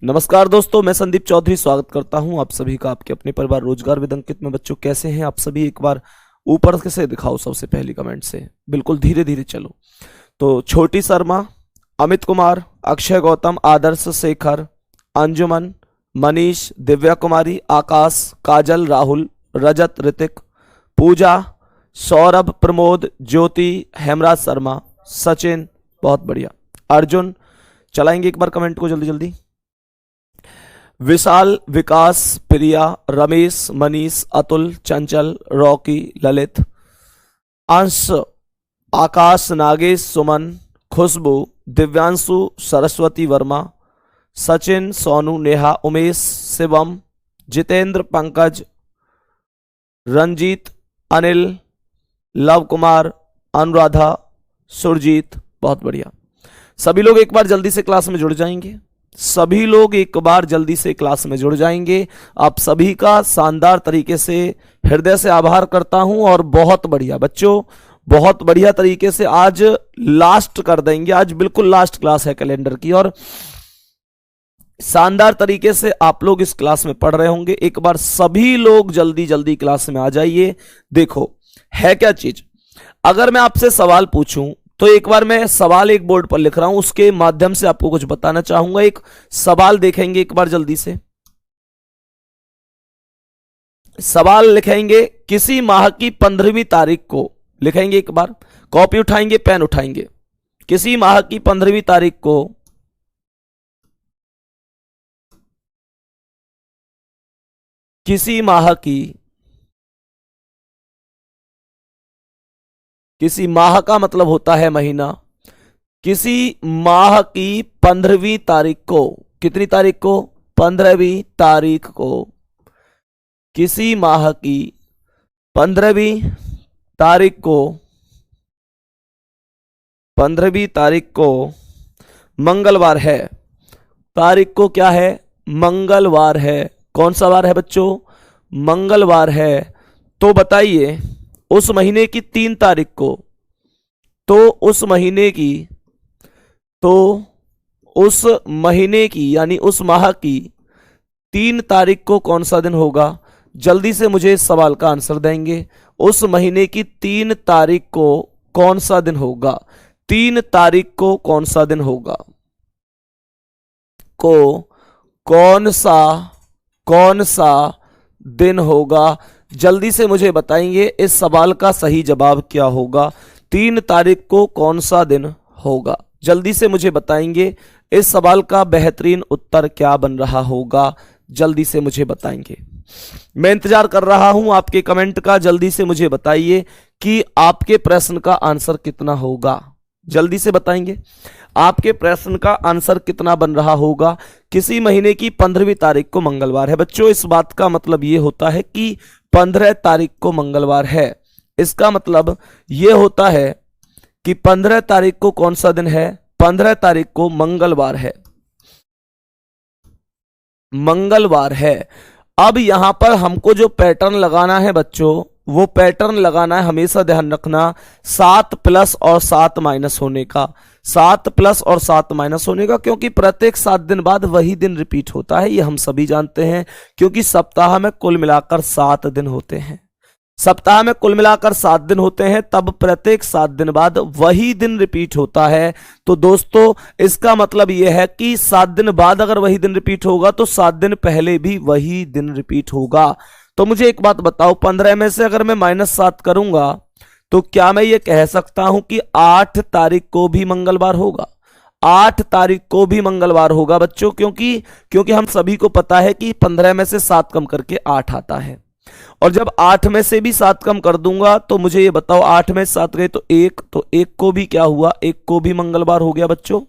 नमस्कार दोस्तों, मैं संदीप चौधरी स्वागत करता हूं आप सभी का आपके अपने परिवार रोजगार विद अंकित में। बच्चों कैसे हैं आप सभी? एक बार ऊपर से दिखाओ, सबसे पहली कमेंट से बिल्कुल धीरे धीरे चलो। तो छोटी शर्मा, अमित कुमार, अक्षय गौतम, आदर्श शेखर, अंजुमन, मनीष, दिव्या कुमारी, आकाश, काजल, राहुल, रजत, ऋतिक, पूजा, सौरभ, प्रमोद, ज्योति, हेमराज शर्मा, सचिन, बहुत बढ़िया, अर्जुन। चलाएंगे एक बार कमेंट को जल्दी जल्दी। विशाल, विकास, प्रिया, रमेश, मनीष, अतुल, चंचल, रॉकी, ललित, अंश, आकाश, नागेश, सुमन, खुशबू, दिव्यांशु, सरस्वती वर्मा, सचिन, सोनू, नेहा, उमेश, शिवम, जितेंद्र, पंकज, रंजीत, अनिल, लव कुमार, अनुराधा, सुरजीत, बहुत बढ़िया। सभी लोग एक बार जल्दी से क्लास में जुड़ जाएंगे। सभी लोग एक बार जल्दी से क्लास में जुड़ जाएंगे। आप सभी का शानदार तरीके से हृदय से आभार करता हूं और बहुत बढ़िया बच्चों, बहुत बढ़िया तरीके से आज लास्ट कर देंगे। आज बिल्कुल लास्ट क्लास है कैलेंडर की और शानदार तरीके से आप लोग इस क्लास में पढ़ रहे होंगे। एक बार सभी लोग जल्दी जल्दी क्लास में आ जाइए। देखो है क्या चीज, अगर मैं आपसे सवाल पूछूं तो एक बार मैं सवाल एक बोर्ड पर लिख रहा हूं, उसके माध्यम से आपको कुछ बताना चाहूंगा। एक सवाल देखेंगे एक बार जल्दी से। सवाल लिखेंगे, किसी माह की 15वीं तारीख को लिखेंगे। एक बार कॉपी उठाएंगे, पेन उठाएंगे। किसी माह की 15वीं तारीख को किसी माह का मतलब होता है महीना। किसी माह की 15वीं तारीख को, कितनी तारीख को? 15वीं तारीख को। किसी माह की 15वीं तारीख को, 15वीं तारीख को मंगलवार है। तारीख को क्या है? मंगलवार है। कौन सा वार है बच्चों? मंगलवार है। तो बताइए उस महीने की 3 तारीख को, उस महीने की यानी उस माह की 3 तारीख को कौन सा दिन होगा? जल्दी से मुझे इस सवाल का आंसर देंगे। उस महीने की 3 तारीख को कौन सा दिन होगा? 3 तारीख को कौन सा दिन होगा? कौन सा दिन होगा? जल्दी से मुझे बताएंगे इस सवाल का सही जवाब क्या होगा। 3 तारीख को कौन सा दिन होगा? जल्दी से मुझे बताएंगे इस सवाल का बेहतरीन उत्तर क्या बन रहा होगा। जल्दी से मुझे बताएंगे, मैं इंतजार कर रहा हूं आपके कमेंट का। जल्दी से मुझे बताइए कि आपके प्रश्न का आंसर कितना होगा। जल्दी से बताएंगे आपके प्रश्न का आंसर कितना बन रहा होगा। किसी महीने की 15वीं तारीख को मंगलवार है। बच्चों इस बात का मतलब यह होता है कि 15 तारीख को मंगलवार है। इसका मतलब यह होता है कि 15 तारीख को कौन सा दिन है? 15 तारीख को मंगलवार है। मंगलवार है। अब यहां पर हमको जो पैटर्न लगाना है बच्चों, वो पैटर्न लगाना है, हमेशा ध्यान रखना, 7 प्लस और 7 माइनस होने का। 7 प्लस और 7 माइनस होने का, क्योंकि प्रत्येक 7 दिन बाद वही दिन रिपीट होता है, ये हम सभी जानते हैं। क्योंकि सप्ताह में कुल मिलाकर 7 दिन होते हैं। सप्ताह में कुल मिलाकर 7 दिन होते हैं, तब प्रत्येक 7 दिन बाद वही दिन रिपीट होता है। तो दोस्तों इसका मतलब यह है कि 7 दिन बाद अगर वही दिन रिपीट होगा तो 7 दिन पहले भी वही दिन रिपीट होगा। तो मुझे एक बात बताओ, 15 में से अगर मैं -7 करूंगा तो क्या मैं ये कह सकता हूं कि 8 तारीख को भी मंगलवार होगा? 8 तारीख को भी मंगलवार होगा बच्चों, क्योंकि हम सभी को पता है कि 15 में से 7 कम करके 8 आता है। और जब 8 में से भी 7 कम कर दूंगा तो मुझे ये बताओ, 8 में 7 गए तो 1, तो 1 को भी क्या हुआ? 1 को भी मंगलवार हो गया बच्चों।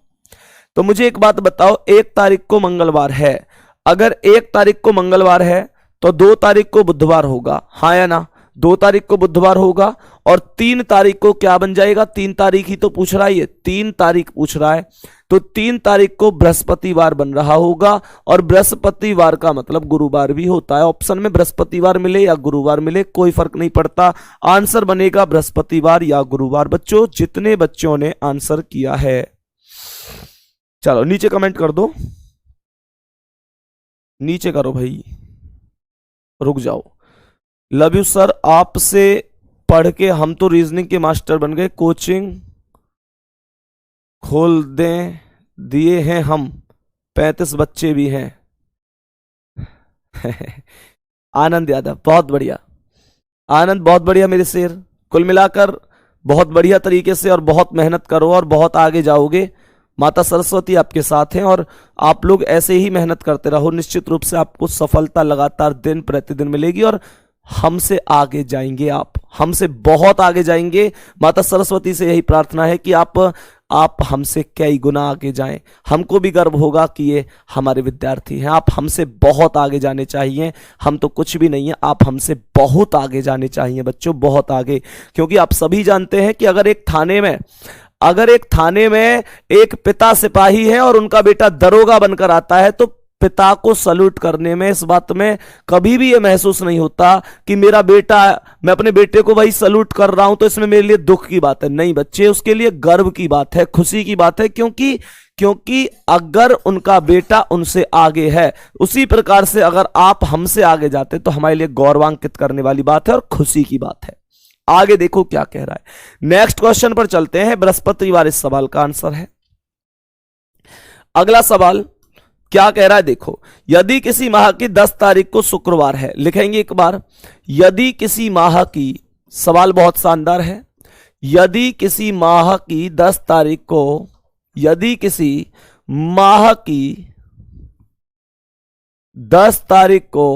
तो मुझे एक बात बताओ, 1 तारीख को मंगलवार है। अगर 1 तारीख को मंगलवार है तो 2 तारीख को बुधवार होगा, हाँ या ना? 2 तारीख को बुधवार होगा। और 3 तारीख को क्या बन जाएगा? 3 तारीख ही तो पूछ रहा है, 3 तारीख पूछ रहा है, तो 3 तारीख को बृहस्पतिवार बन रहा होगा। और बृहस्पतिवार का मतलब गुरुवार भी होता है। ऑप्शन में बृहस्पतिवार मिले या गुरुवार मिले कोई फर्क नहीं पड़ता, आंसर बनेगा बृहस्पतिवार या गुरुवार। बच्चों जितने बच्चों ने आंसर किया है, चलो नीचे कमेंट कर दो। नीचे करो भाई, रुक जाओ। लव यू सर, आपसे पढ़ के हम तो रीजनिंग के मास्टर बन गए, कोचिंग खोल दें दिए हैं हम, 35 बच्चे भी हैं। आनंद यादव, बहुत बढ़िया आनंद, बहुत बढ़िया मेरे शेर। कुल मिलाकर बहुत बढ़िया तरीके से और बहुत मेहनत करो और बहुत आगे जाओगे। माता सरस्वती आपके साथ हैं और आप लोग ऐसे ही मेहनत करते रहो, निश्चित रूप से आपको सफलता लगातार दिन प्रतिदिन मिलेगी और हमसे आगे जाएंगे, आप हमसे बहुत आगे जाएंगे। माता सरस्वती से यही प्रार्थना है कि आप हमसे कई गुना आगे जाएं। हमको भी गर्व होगा कि ये हमारे विद्यार्थी हैं। आप हमसे बहुत आगे जाने चाहिए, हम तो कुछ भी नहीं है, आप हमसे बहुत आगे जाने चाहिए बच्चों, बहुत आगे। क्योंकि आप सभी जानते हैं कि अगर एक थाने में एक पिता सिपाही है और उनका बेटा दरोगा बनकर आता है तो पिता को सल्यूट करने में, इस बात में कभी भी ये महसूस नहीं होता कि मेरा बेटा, मैं अपने बेटे को भाई सल्यूट कर रहा हूं तो इसमें मेरे लिए दुख की बात है। नहीं बच्चे, उसके लिए गर्व की बात है, खुशी की बात है, क्योंकि अगर उनका बेटा उनसे आगे है, उसी प्रकार से अगर आप हमसे आगे जाते तो हमारे लिए गौरवान्वित करने वाली बात है और खुशी की बात है। आगे देखो क्या कह रहा है। नेक्स्ट क्वेश्चन पर चलते हैं। बृहस्पतिवार इस सवाल का आंसर है। अगला सवाल क्या कह रहा है देखो, यदि किसी माह की 10 तारीख को शुक्रवार है, लिखेंगे एक बार, यदि किसी माह की, सवाल बहुत शानदार है, यदि किसी माह की 10 तारीख को, यदि किसी माह की 10 तारीख को,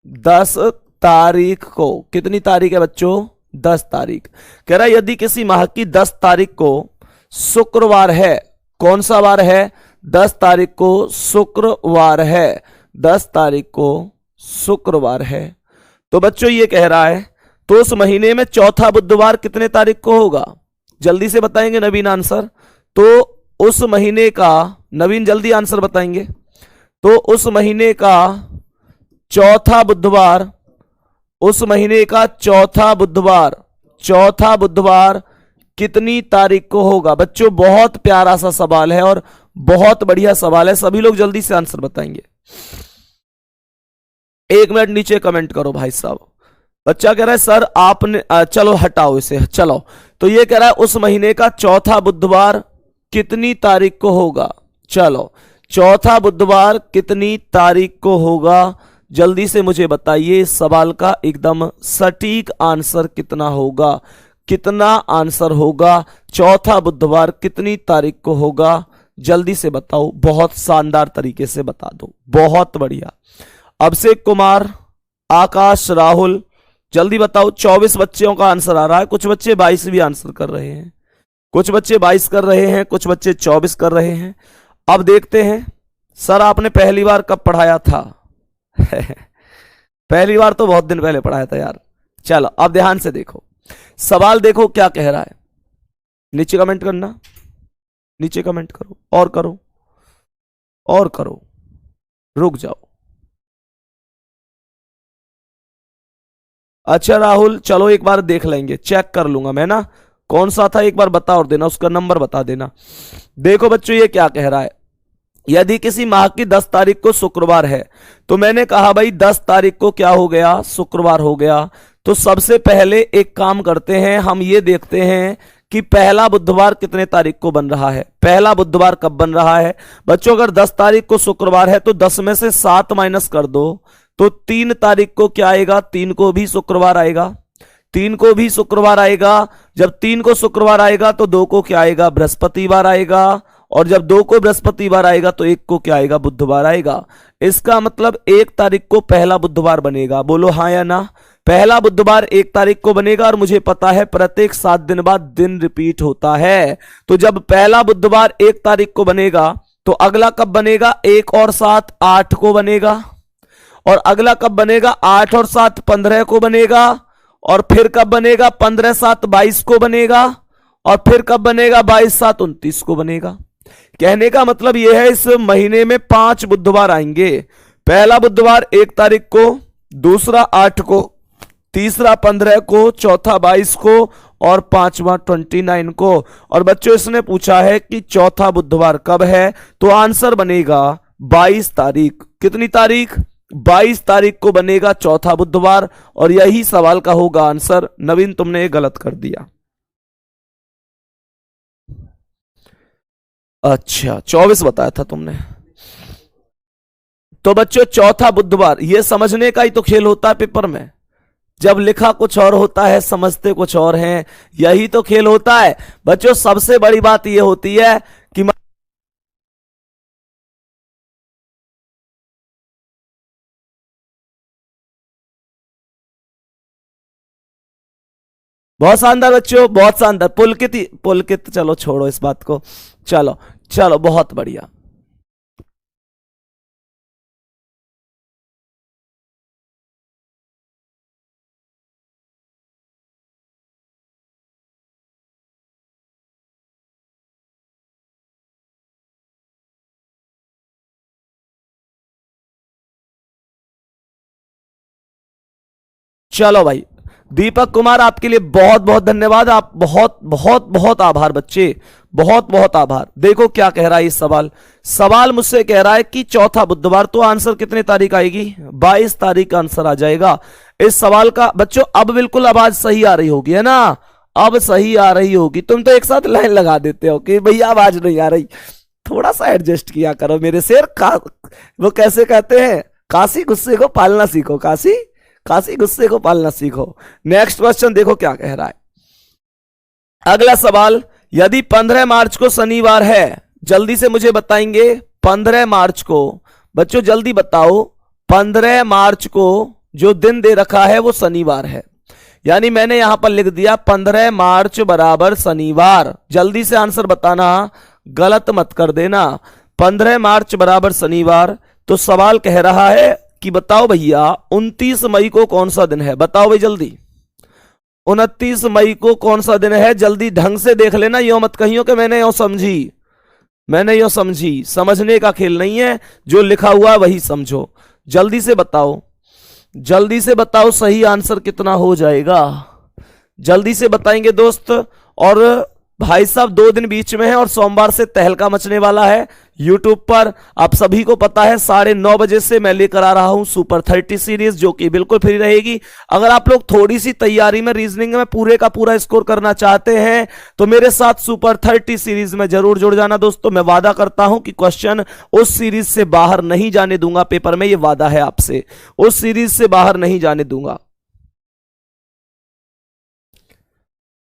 10 तारीख को, कितनी तारीख है बच्चों, 10 तारीख, कह रहा है यदि किसी माह की 10 तारीख को शुक्रवार है, कौन सा वार है, 10 तारीख को शुक्रवार है, 10 तारीख को शुक्रवार है, तो बच्चों ये कह रहा है तो उस महीने में चौथा बुधवार कितने तारीख को होगा, जल्दी से बताएंगे नवीन आंसर। तो उस महीने का, नवीन जल्दी आंसर बताएंगे, तो उस महीने का चौथा बुधवार, उस महीने का चौथा बुधवार कितनी तारीख को होगा। बच्चों बहुत प्यारा सा सवाल है और बहुत बढ़िया सवाल है, सभी लोग जल्दी से आंसर बताएंगे। 1 मिनट नीचे कमेंट करो भाई साहब। बच्चा कह रहा है सर आपने, चलो हटाओ इसे, चलो, तो ये कह रहा है उस महीने का चौथा बुधवार कितनी तारीख को होगा। चलो, चौथा बुधवार कितनी तारीख को होगा, जल्दी से मुझे बताइए। इस सवाल का एकदम सटीक आंसर कितना होगा, कितना आंसर होगा, चौथा बुधवार कितनी तारीख को होगा, जल्दी से बताओ, बहुत शानदार तरीके से बता दो, बहुत बढ़िया। अभिषेक कुमार, आकाश, राहुल, जल्दी बताओ। 24 बच्चों का आंसर आ रहा है, कुछ बच्चे 22 भी आंसर कर रहे हैं, कुछ बच्चे 22 कर रहे हैं, कुछ बच्चे 24 कर रहे हैं। अब देखते हैं सर आपने पहली बार कब पढ़ाया था। पहली बार तो बहुत दिन पहले पढ़ाया था यार। चलो अब ध्यान से देखो, सवाल देखो क्या कह रहा है, नीचे कमेंट करना, नीचे कमेंट करो और करो और करो, रुक जाओ। अच्छा राहुल, चलो एक बार देख लेंगे, चेक कर लूंगा मैं ना, कौन सा था एक बार बता और देना, उसका नंबर बता देना। देखो बच्चों ये क्या कह रहा है, यदि किसी माह की 10 तारीख को शुक्रवार है, तो मैंने कहा भाई 10 तारीख को क्या हो गया, शुक्रवार हो गया। तो सबसे पहले एक काम करते हैं, हम ये देखते हैं कि पहला बुधवार कितने तारीख को बन रहा है, पहला बुधवार कब बन रहा है। बच्चों अगर 10 तारीख को शुक्रवार है तो 10 में से 7 माइनस कर दो, तो 3 तारीख को क्या आएगा, 3 को भी शुक्रवार आएगा, 3 को भी शुक्रवार आएगा। जब 3 को शुक्रवार आएगा तो 2 को क्या आएगा, बृहस्पतिवार आएगा, और जब 2 को बृहस्पतिवार आएगा तो 1 को क्या आएगा, बुधवार आएगा। इसका मतलब 1 तारीख को पहला बुधवार बनेगा, बोलो हाँ या ना। पहला बुधवार 1 तारीख को बनेगा और मुझे पता है प्रत्येक 7 दिन बाद दिन रिपीट होता है। तो जब पहला बुधवार 1 तारीख को बनेगा तो अगला कब बनेगा, 1 और 7 8 को बनेगा, और अगला कब बनेगा, 8 और 7 15 को बनेगा, और फिर कब बनेगा, 15 7 22 को बनेगा, और फिर कब बनेगा, 22 7 29 को बनेगा। कहने का मतलब यह है इस महीने में 5 बुधवार आएंगे। पहला बुधवार 1 तारीख को, दूसरा 8 को, तीसरा 15 को, चौथा 22 को, और पांचवा 29 को। और बच्चों इसने पूछा है कि चौथा बुधवार कब है, तो आंसर बनेगा 22 तारीख। कितनी तारीख? 22 तारीख को बनेगा चौथा बुधवार, और यही सवाल का होगा आंसर। नवीन तुमने ये गलत कर दिया। अच्छा 24 बताया था तुमने। तो बच्चों चौथा बुधवार, ये समझने का ही तो खेल होता है पेपर में। जब लिखा कुछ और होता है, समझते कुछ और हैं, यही तो खेल होता है बच्चों। सबसे बड़ी बात यह होती है कि बहुत शानदार बच्चों, बहुत शानदार। पुलकित पुलकित, चलो छोड़ो इस बात को, चलो चलो बहुत बढ़िया। चलो भाई, दीपक कुमार आपके लिए बहुत बहुत धन्यवाद। आप बहुत बहुत बहुत आभार बच्चे, बहुत बहुत आभार। देखो क्या कह रहा है इस सवाल। सवाल मुझसे कह रहा है कि चौथा बुधवार, तो आंसर कितने तारीख आएगी? 22 तारीख का आंसर आ जाएगा इस सवाल का। बच्चों अब बिल्कुल आवाज सही आ रही होगी, है ना? अब सही आ रही होगी। तुम तो एक साथ लाइन लगा देते हो कि भैया आवाज नहीं आ रही। थोड़ा सा एडजस्ट किया करो मेरे शेर का। वो कैसे कहते हैं, काशी गुस्से को पालना सीखो, काशी काशी गुस्से को पालना सीखो। नेक्स्ट क्वेश्चन देखो क्या कह रहा है। अगला सवाल, यदि 15 मार्च को शनिवार है, जल्दी से मुझे बताएंगे 15 मार्च को। बच्चों जल्दी बताओ, 15 मार्च को जो दिन दे रखा है वो शनिवार है। यानी मैंने यहां पर लिख दिया 15 मार्च बराबर शनिवार। जल्दी से आंसर बताना, गलत मत कर देना। 15 मार्च बराबर शनिवार। तो सवाल कह रहा है कि बताओ भैया 29 मई को कौन सा दिन है? बताओ भाई जल्दी, 29 मई को कौन सा दिन है? जल्दी ढंग से देख लेना, यो मत कहियो कि मैंने यो समझी, मैंने यो समझी। समझने का खेल नहीं है, जो लिखा हुआ वही समझो। जल्दी से बताओ, जल्दी से बताओ सही आंसर कितना हो जाएगा। जल्दी से बताएंगे दोस्त। और भाई साहब 2 दिन बीच में है और सोमवार से तहलका मचने वाला है यूट्यूब पर। आप सभी को पता है 9:30 बजे से मैं लेकर आ रहा हूं सुपर 30 सीरीज, जो कि बिल्कुल फ्री रहेगी। अगर आप लोग थोड़ी सी तैयारी में, रीजनिंग में पूरे का पूरा स्कोर करना चाहते हैं तो मेरे साथ सुपर 30 सीरीज में जरूर जुड़ जाना दोस्तों। मैं वादा करता हूं कि क्वेश्चन उस सीरीज से बाहर नहीं जाने दूंगा पेपर में, यह वादा है आपसे, उस सीरीज से बाहर नहीं जाने दूंगा।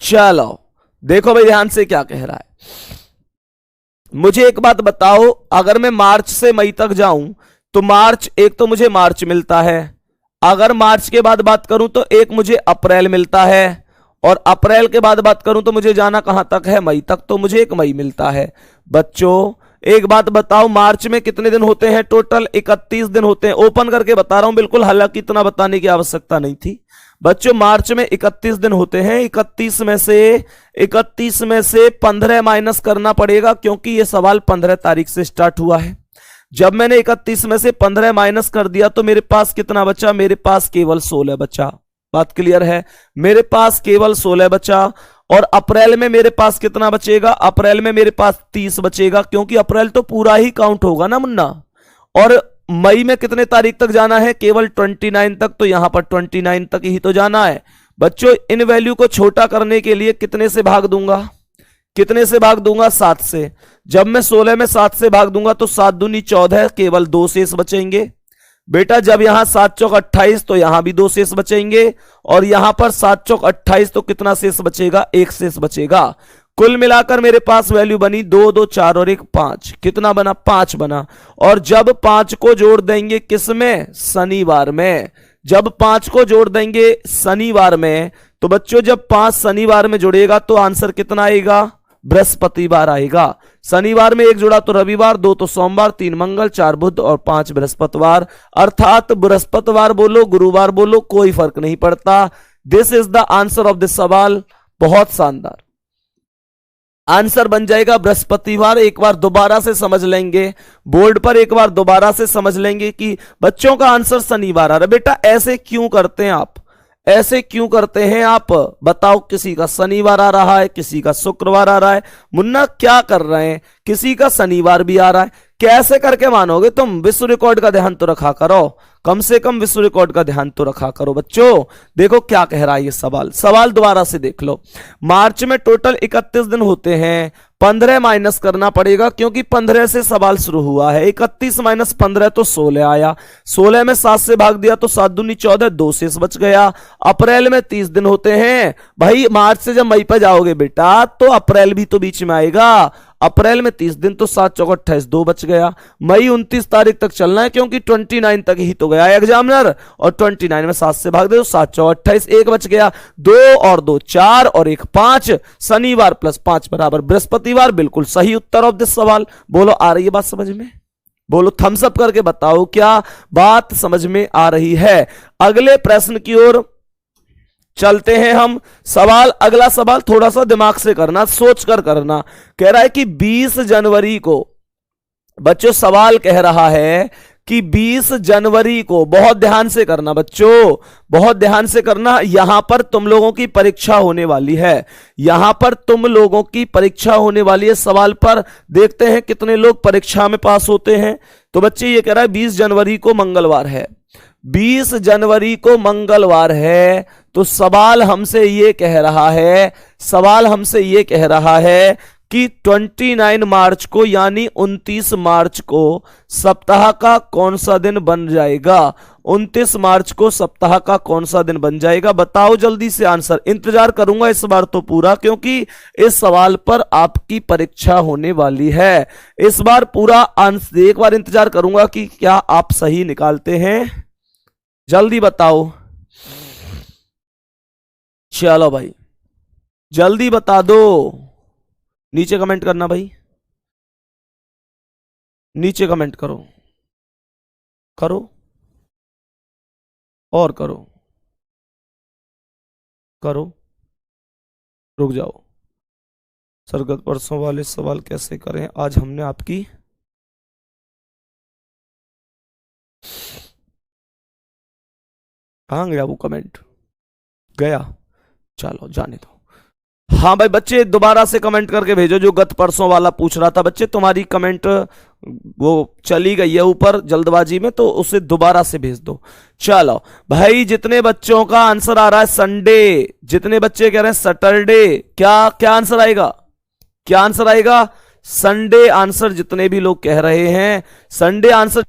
चलो देखो भाई ध्यान से क्या कह रहा है। मुझे एक बात बताओ, अगर मैं मार्च से मई तक जाऊं तो मार्च, एक तो मुझे मार्च मिलता है। अगर मार्च के बाद बात करूं तो एक मुझे अप्रैल मिलता है, और अप्रैल के बाद बात करूं तो मुझे जाना कहां तक है? मई तक, तो मुझे एक मई मिलता है। बच्चों एक बात बताओ, मार्च में कितने दिन होते हैं? टोटल 31 दिन होते हैं। ओपन करके बता रहा हूं बिल्कुल, हालांकि इतना बताने की आवश्यकता नहीं थी। बच्चों मार्च में 31 दिन होते हैं। 31 में से 15 माइनस करना पड़ेगा, क्योंकि यह सवाल 15 तारीख से स्टार्ट हुआ है। जब मैंने 31 में से 15 माइनस कर दिया तो मेरे पास कितना बचा? मेरे पास केवल 16 बचा। बात क्लियर है? मेरे पास केवल 16 बचा। और अप्रैल में मेरे पास कितना बचेगा? अप्रैल में मेरे पास 30 बचेगा, क्योंकि अप्रैल तो पूरा ही काउंट होगा ना मुन्ना। और मई में कितने तारीख तक जाना है? केवल 29 तक, तो यहां पर 29 तक ही तो जाना है। बच्चों इन वैल्यू को छोटा करने के लिए कितने से भाग दूंगा? कितने से भाग दूंगा? 7 से। जब मैं 16 में 7 से भाग दूंगा तो 7 दूनी 14, केवल 2 शेष बचेंगे। बेटा जब यहां 7 चौक 28, तो यहां भी 2 शेष बचेंगे। और यहां पर 7 चौक 28, तो कितना शेष बचेगा? 1 शेष बचेगा। कुल मिलाकर मेरे पास वैल्यू बनी 2, 2, 4 और 1 5। कितना बना? 5 बना। और जब 5 को जोड़ देंगे किस में? शनिवार में। जब 5 को जोड़ देंगे शनिवार में, तो बच्चों जब 5 शनिवार में जुड़ेगा तो आंसर कितना आएगा? बृहस्पतिवार आएगा। शनिवार में 1 जुड़ा तो रविवार, 2 तो सोमवार, 3 मंगल, 4 बुध और 5 बृहस्पतिवार। अर्थात बृहस्पतिवार बोलो, गुरुवार बोलो, कोई फर्क नहीं पड़ता। This is the answer of this सवाल। बहुत शानदार आंसर बन जाएगा बृहस्पतिवार। एक बार दोबारा से समझ लेंगे, बोर्ड पर एक बार दोबारा से समझ लेंगे कि बच्चों का आंसर शनिवार आ रहा है। बेटा ऐसे क्यों करते हैं आप? ऐसे क्यों करते हैं आप? बताओ, किसी का शनिवार आ रहा है, किसी का शुक्रवार आ रहा है। मुन्ना क्या कर रहे हैं? किसी का शनिवार भी आ रहा है, कैसे करके मानोगे तुम? विश्व रिकॉर्ड का ध्यान तो रखा करो, कम से कम विश्व रिकॉर्ड का ध्यान तो रखा करो बच्चों। देखो क्या कह रहा है ये सवाल, सवाल दोबारा से देख लो। मार्च में टोटल 31 दिन होते हैं, 15 माइनस करना पड़ेगा क्योंकि 15 से सवाल शुरू हुआ है। 31 माइनस 15 तो 16 आया, 16 में 7 से भाग दिया तो 7 दूनी 14, 2 शेष बच गया। अप्रैल में 30 दिन होते हैं भाई, मार्च से जब मई पर जाओगे बेटा तो अप्रैल भी तो बीच में आएगा। अप्रैल में 30 दिन तो 7 चौक 28, 2 बच गया। मई 29 तारीख तक चलना है क्योंकि 29 तक ही तो गया एग्जामिनर, और 29 में 7 से भाग दे तो 7 चौक 28, 1 बच गया। 2 और 2 4 और 1 5, शनिवार प्लस 5 बराबर बृहस्पतिवार। बिल्कुल सही उत्तर ऑफ दिस सवाल। बोलो आ रही है बात समझ में? बोलो थम्स अप करके बताओ क्या बात समझ में आ रही है। अगले प्रश्न की ओर चलते हैं हम। सवाल, अगला सवाल थोड़ा सा दिमाग से करना, सोच कर करना। कह रहा है कि 20 जनवरी को, बच्चों सवाल कह रहा है कि 20 जनवरी को, बहुत ध्यान से करना बच्चों, बहुत ध्यान से करना। यहां पर तुम लोगों की परीक्षा होने वाली है, यहां पर तुम लोगों की परीक्षा होने वाली है। सवाल पर देखते हैं कितने लोग परीक्षा में पास होते हैं। तो बच्चे ये कह रहा है 20 जनवरी को मंगलवार है, 20 जनवरी को मंगलवार है। तो सवाल हमसे ये कह रहा है, सवाल हमसे ये कह रहा है कि 29 मार्च को यानी 29 मार्च को सप्ताह का कौन सा दिन बन जाएगा? 29 मार्च को सप्ताह का कौन सा दिन बन जाएगा? बताओ जल्दी से आंसर। इंतजार करूंगा इस बार तो पूरा, क्योंकि इस सवाल पर आपकी परीक्षा होने वाली है। इस बार पूरा आंसर, एक बार इंतजार करूंगा कि क्या आप सही निकालते हैं। जल्दी बताओ, चलो भाई जल्दी बता दो। नीचे कमेंट करना भाई, नीचे कमेंट करो, करो और करो, करो। रुक जाओ सरगत, परसों वाले सवाल कैसे करें? आज हमने आपकी कहां गया वो कमेंट? गया, चलो जाने दो। हाँ भाई बच्चे दोबारा से कमेंट करके भेजो, जो गत परसों वाला पूछ रहा था। बच्चे तुम्हारी कमेंट वो चली गई है ऊपर जल्दबाजी में, तो उसे दोबारा से भेज दो। चलो भाई, जितने बच्चों का आंसर आ रहा है संडे, जितने बच्चे कह रहे हैं सैटरडे, क्या क्या आंसर आएगा? क्या आंसर आएगा? Sunday answer. जितने भी लोग कह रहे हैं संडे आंसर,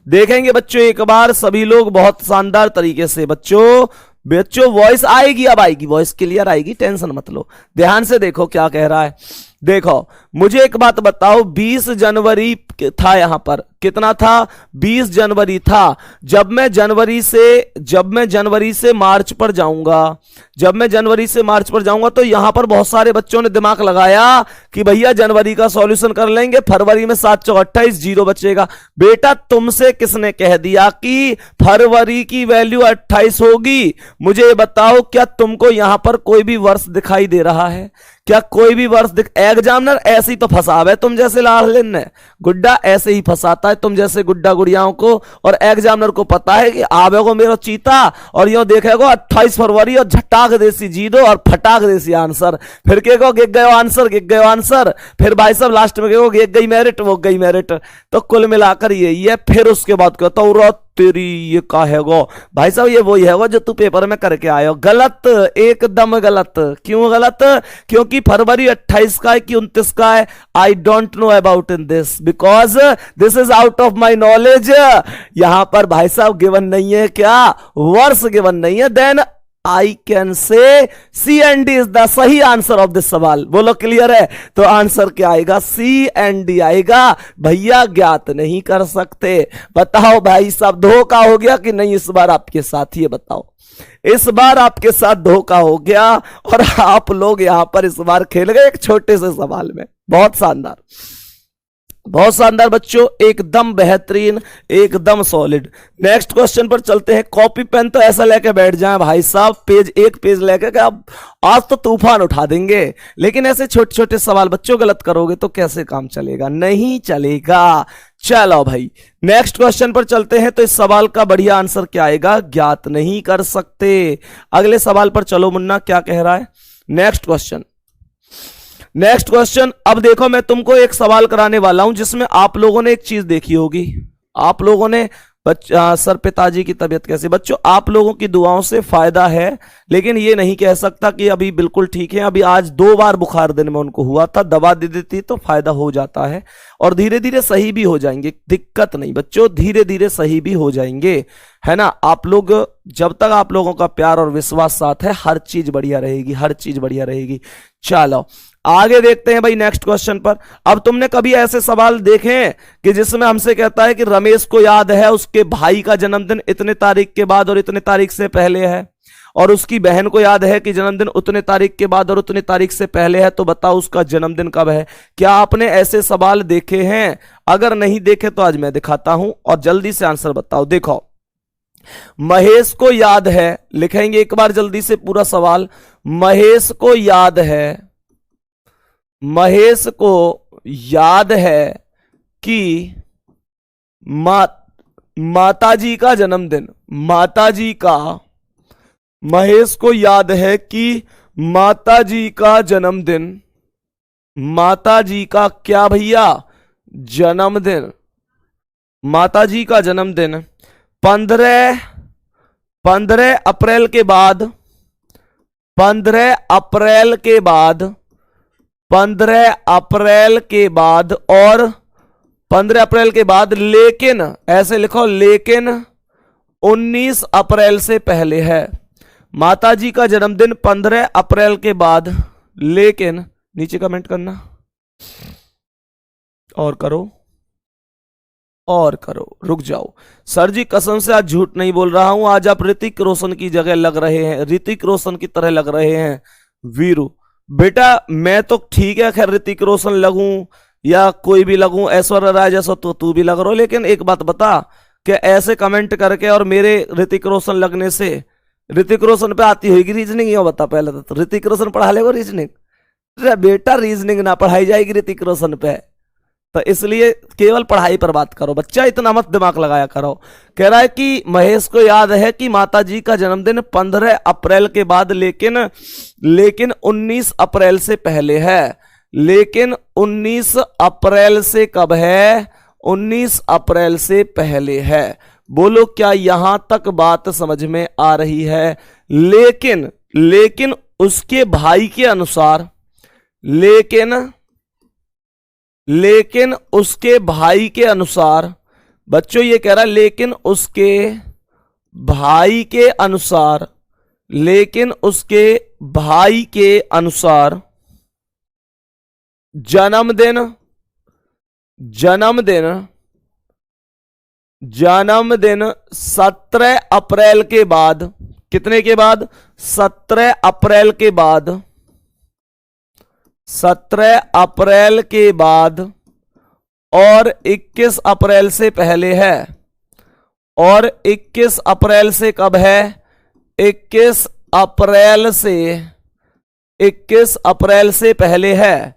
देखेंगे बच्चों एक बार सभी लोग बहुत शानदार तरीके से। बच्चों बच्चों वॉइस आएगी, अब आएगी, वॉइस क्लियर आएगी, टेंशन मत लो। ध्यान से देखो क्या कह रहा है। देखो मुझे एक बात बताओ, 20 जनवरी था, यहां पर कितना था? 20 जनवरी था। जब मैं जनवरी से मार्च पर जाऊंगा, जब मैं जनवरी से मार्च पर जाऊंगा तो यहां पर बहुत सारे बच्चों ने दिमाग लगाया कि भैया जनवरी का सॉल्यूशन कर लेंगे, फरवरी में 7 चौक 28, 0 बचेगा। बेटा तुमसे किसने कह दिया कि फरवरी की वैल्यू 28 होगी? मुझे बताओ क्या तुमको यहां पर कोई भी वर्ष दिखाई दे रहा है? क्या कोई भी वर्ष एग्जामिनर ऐसे ही तो फंसावे तुम जैसे लाडलिन ने, गुड्डा ऐसे ही फंसाता है तुम जैसे गुड्डा गुड़ियाओं को। और एग्जामिनर को पता है कि आवेगो मेरा चीता और यो देखेगो 28 फरवरी और झटाक देसी 0 और फटाक देसी आंसर, फिर कहेगो गिग गयो आंसर, गिग गयो आंसर, फिर भाई साहब लास्ट में कहेगो गिग गई मेरिट, वो गई मेरिट। तो कुल मिलाकर यही है। फिर उसके बाद कहता हूं तेरी ये का है गो भाई साहब, ये वही है वो जो तू पेपर में करके आयो। गलत, एकदम गलत। क्यों गलत? क्योंकि फरवरी 28 का है कि 29 का है, I don't know about in this, because this is out of my knowledge. यहां पर भाई साहब गिवन नहीं है, क्या वर्ष गिवन नहीं है। Then I can say C and D is the सही आंसर ऑफ दिस सवाल। बोलो क्लियर है? तो आंसर क्या आएगा? सी एंड डी आएगा। भैया ज्ञात नहीं कर सकते। बताओ भाई साहब, धोखा हो गया कि नहीं इस बार आपके साथ? ये बताओ, इस बार आपके साथ धोखा हो गया और आप लोग यहां पर इस बार खेल गए एक छोटे से सवाल में। बहुत शानदार, बहुत शानदार बच्चों, एकदम बेहतरीन, एकदम सॉलिड। नेक्स्ट क्वेश्चन पर चलते हैं। कॉपी पेन तो ऐसा लेके बैठ जाए भाई साहब, पेज एक पेज लेके कि अब आज तो तूफान उठा देंगे। लेकिन ऐसे छोटे छोटे सवाल बच्चों गलत करोगे तो कैसे काम चलेगा? नहीं चलेगा। चलो भाई नेक्स्ट क्वेश्चन पर चलते हैं। तो इस सवाल का बढ़िया आंसर क्या आएगा? ज्ञात नहीं कर सकते। अगले सवाल पर चलो मुन्ना, क्या कह रहा है? Next question, next question. अब देखो मैं तुमको एक सवाल कराने वाला हूं जिसमें आप लोगों ने एक चीज देखी होगी। आप लोगों ने सर पिताजी की तबीयत कैसी? बच्चों आप लोगों की दुआओं से फायदा है, लेकिन ये नहीं कह सकता कि अभी बिल्कुल ठीक है। अभी आज 2 बार बुखार दिन में उनको हुआ था, दवा दे देती तो फायदा हो जाता है और धीरे धीरे सही भी हो जाएंगे। दिक्कत नहीं बच्चों, धीरे धीरे सही भी हो जाएंगे, है ना। आप लोग, जब तक आप लोगों का प्यार और विश्वास साथ है, हर चीज बढ़िया रहेगी, हर चीज बढ़िया रहेगी। चलो आगे देखते हैं भाई नेक्स्ट क्वेश्चन पर। अब तुमने कभी ऐसे सवाल देखे हैं कि जिसमें हमसे कहता है कि रमेश को याद है उसके भाई का जन्मदिन इतने तारीख के बाद और इतने तारीख से पहले है, और उसकी बहन को याद है कि जन्मदिन उतने तारीख के बाद और उतने तारीख से पहले है, तो बताओ उसका जन्मदिन कब है? क्या आपने ऐसे सवाल देखे हैं? अगर नहीं देखे तो आज मैं दिखाता हूं और जल्दी से आंसर बताओ। देखो, महेश को याद है, लिखेंगे एक बार जल्दी से पूरा सवाल। महेश को याद है, महेश को याद है कि माताजी का जन्मदिन, माताजी का, महेश को याद है कि माताजी का जन्मदिन, माताजी का क्या भैया? जन्मदिन, माताजी का जन्मदिन 15 अप्रैल के बाद, 15 अप्रैल के बाद, 15 अप्रैल के बाद और 15 अप्रैल के बाद, लेकिन ऐसे लिखो, लेकिन 19 अप्रैल से पहले है। माताजी का जन्मदिन 15 अप्रैल के बाद, लेकिन, नीचे कमेंट करना और करो और करो, रुक जाओ। सर जी कसम से आज झूठ नहीं बोल रहा हूं, आज आप ऋतिक रोशन की जगह लग रहे हैं, ऋतिक रोशन की तरह लग रहे हैं। वीरू बेटा मैं तो ठीक है, खैर ऋतिक रोशन लगूं या कोई भी लगूं, ऐश्वर्या राय जैसा तो तू भी लग रहा हो, लेकिन एक बात बता कि ऐसे कमेंट करके और मेरे ऋतिक रोशन लगने से ऋतिक रोशन पे आती होगी रीजनिंग? ये बता पहले तो ऋतिक रोशन पढ़ा लेगा रीजनिंग? बेटा रीजनिंग ना पढ़ाई जाएगी ऋतिक रोशन पे, तो इसलिए केवल पढ़ाई पर बात करो बच्चा, इतना मत दिमाग लगाया करो। कह रहा है कि महेश को याद है कि माताजी का जन्मदिन 15 अप्रैल के बाद, लेकिन 19 अप्रैल से पहले है। लेकिन 19 अप्रैल से कब है? 19 अप्रैल से पहले है। बोलो क्या यहां तक बात समझ में आ रही है? लेकिन उसके भाई के अनुसार, लेकिन उसके भाई के अनुसार, बच्चों ये कह रहा है लेकिन उसके भाई के अनुसार, लेकिन उसके भाई के अनुसार जन्मदिन 17 अप्रैल के बाद, कितने के बाद? 17 अप्रैल के बाद, 17 अप्रैल के बाद और 21 अप्रैल से पहले है। और 21 अप्रैल से कब है? 21 अप्रैल से, 21 अप्रैल से पहले है।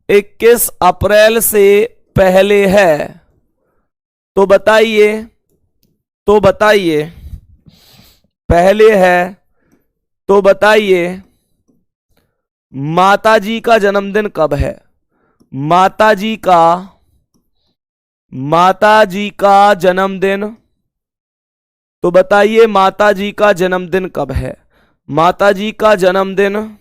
21 अप्रैल से पहले है। तो बताइए, पहले है तो बताइए माताजी का जन्मदिन कब है? माताजी का जन्मदिन, तो बताइए माताजी का जन्मदिन कब है? माताजी का जन्मदिन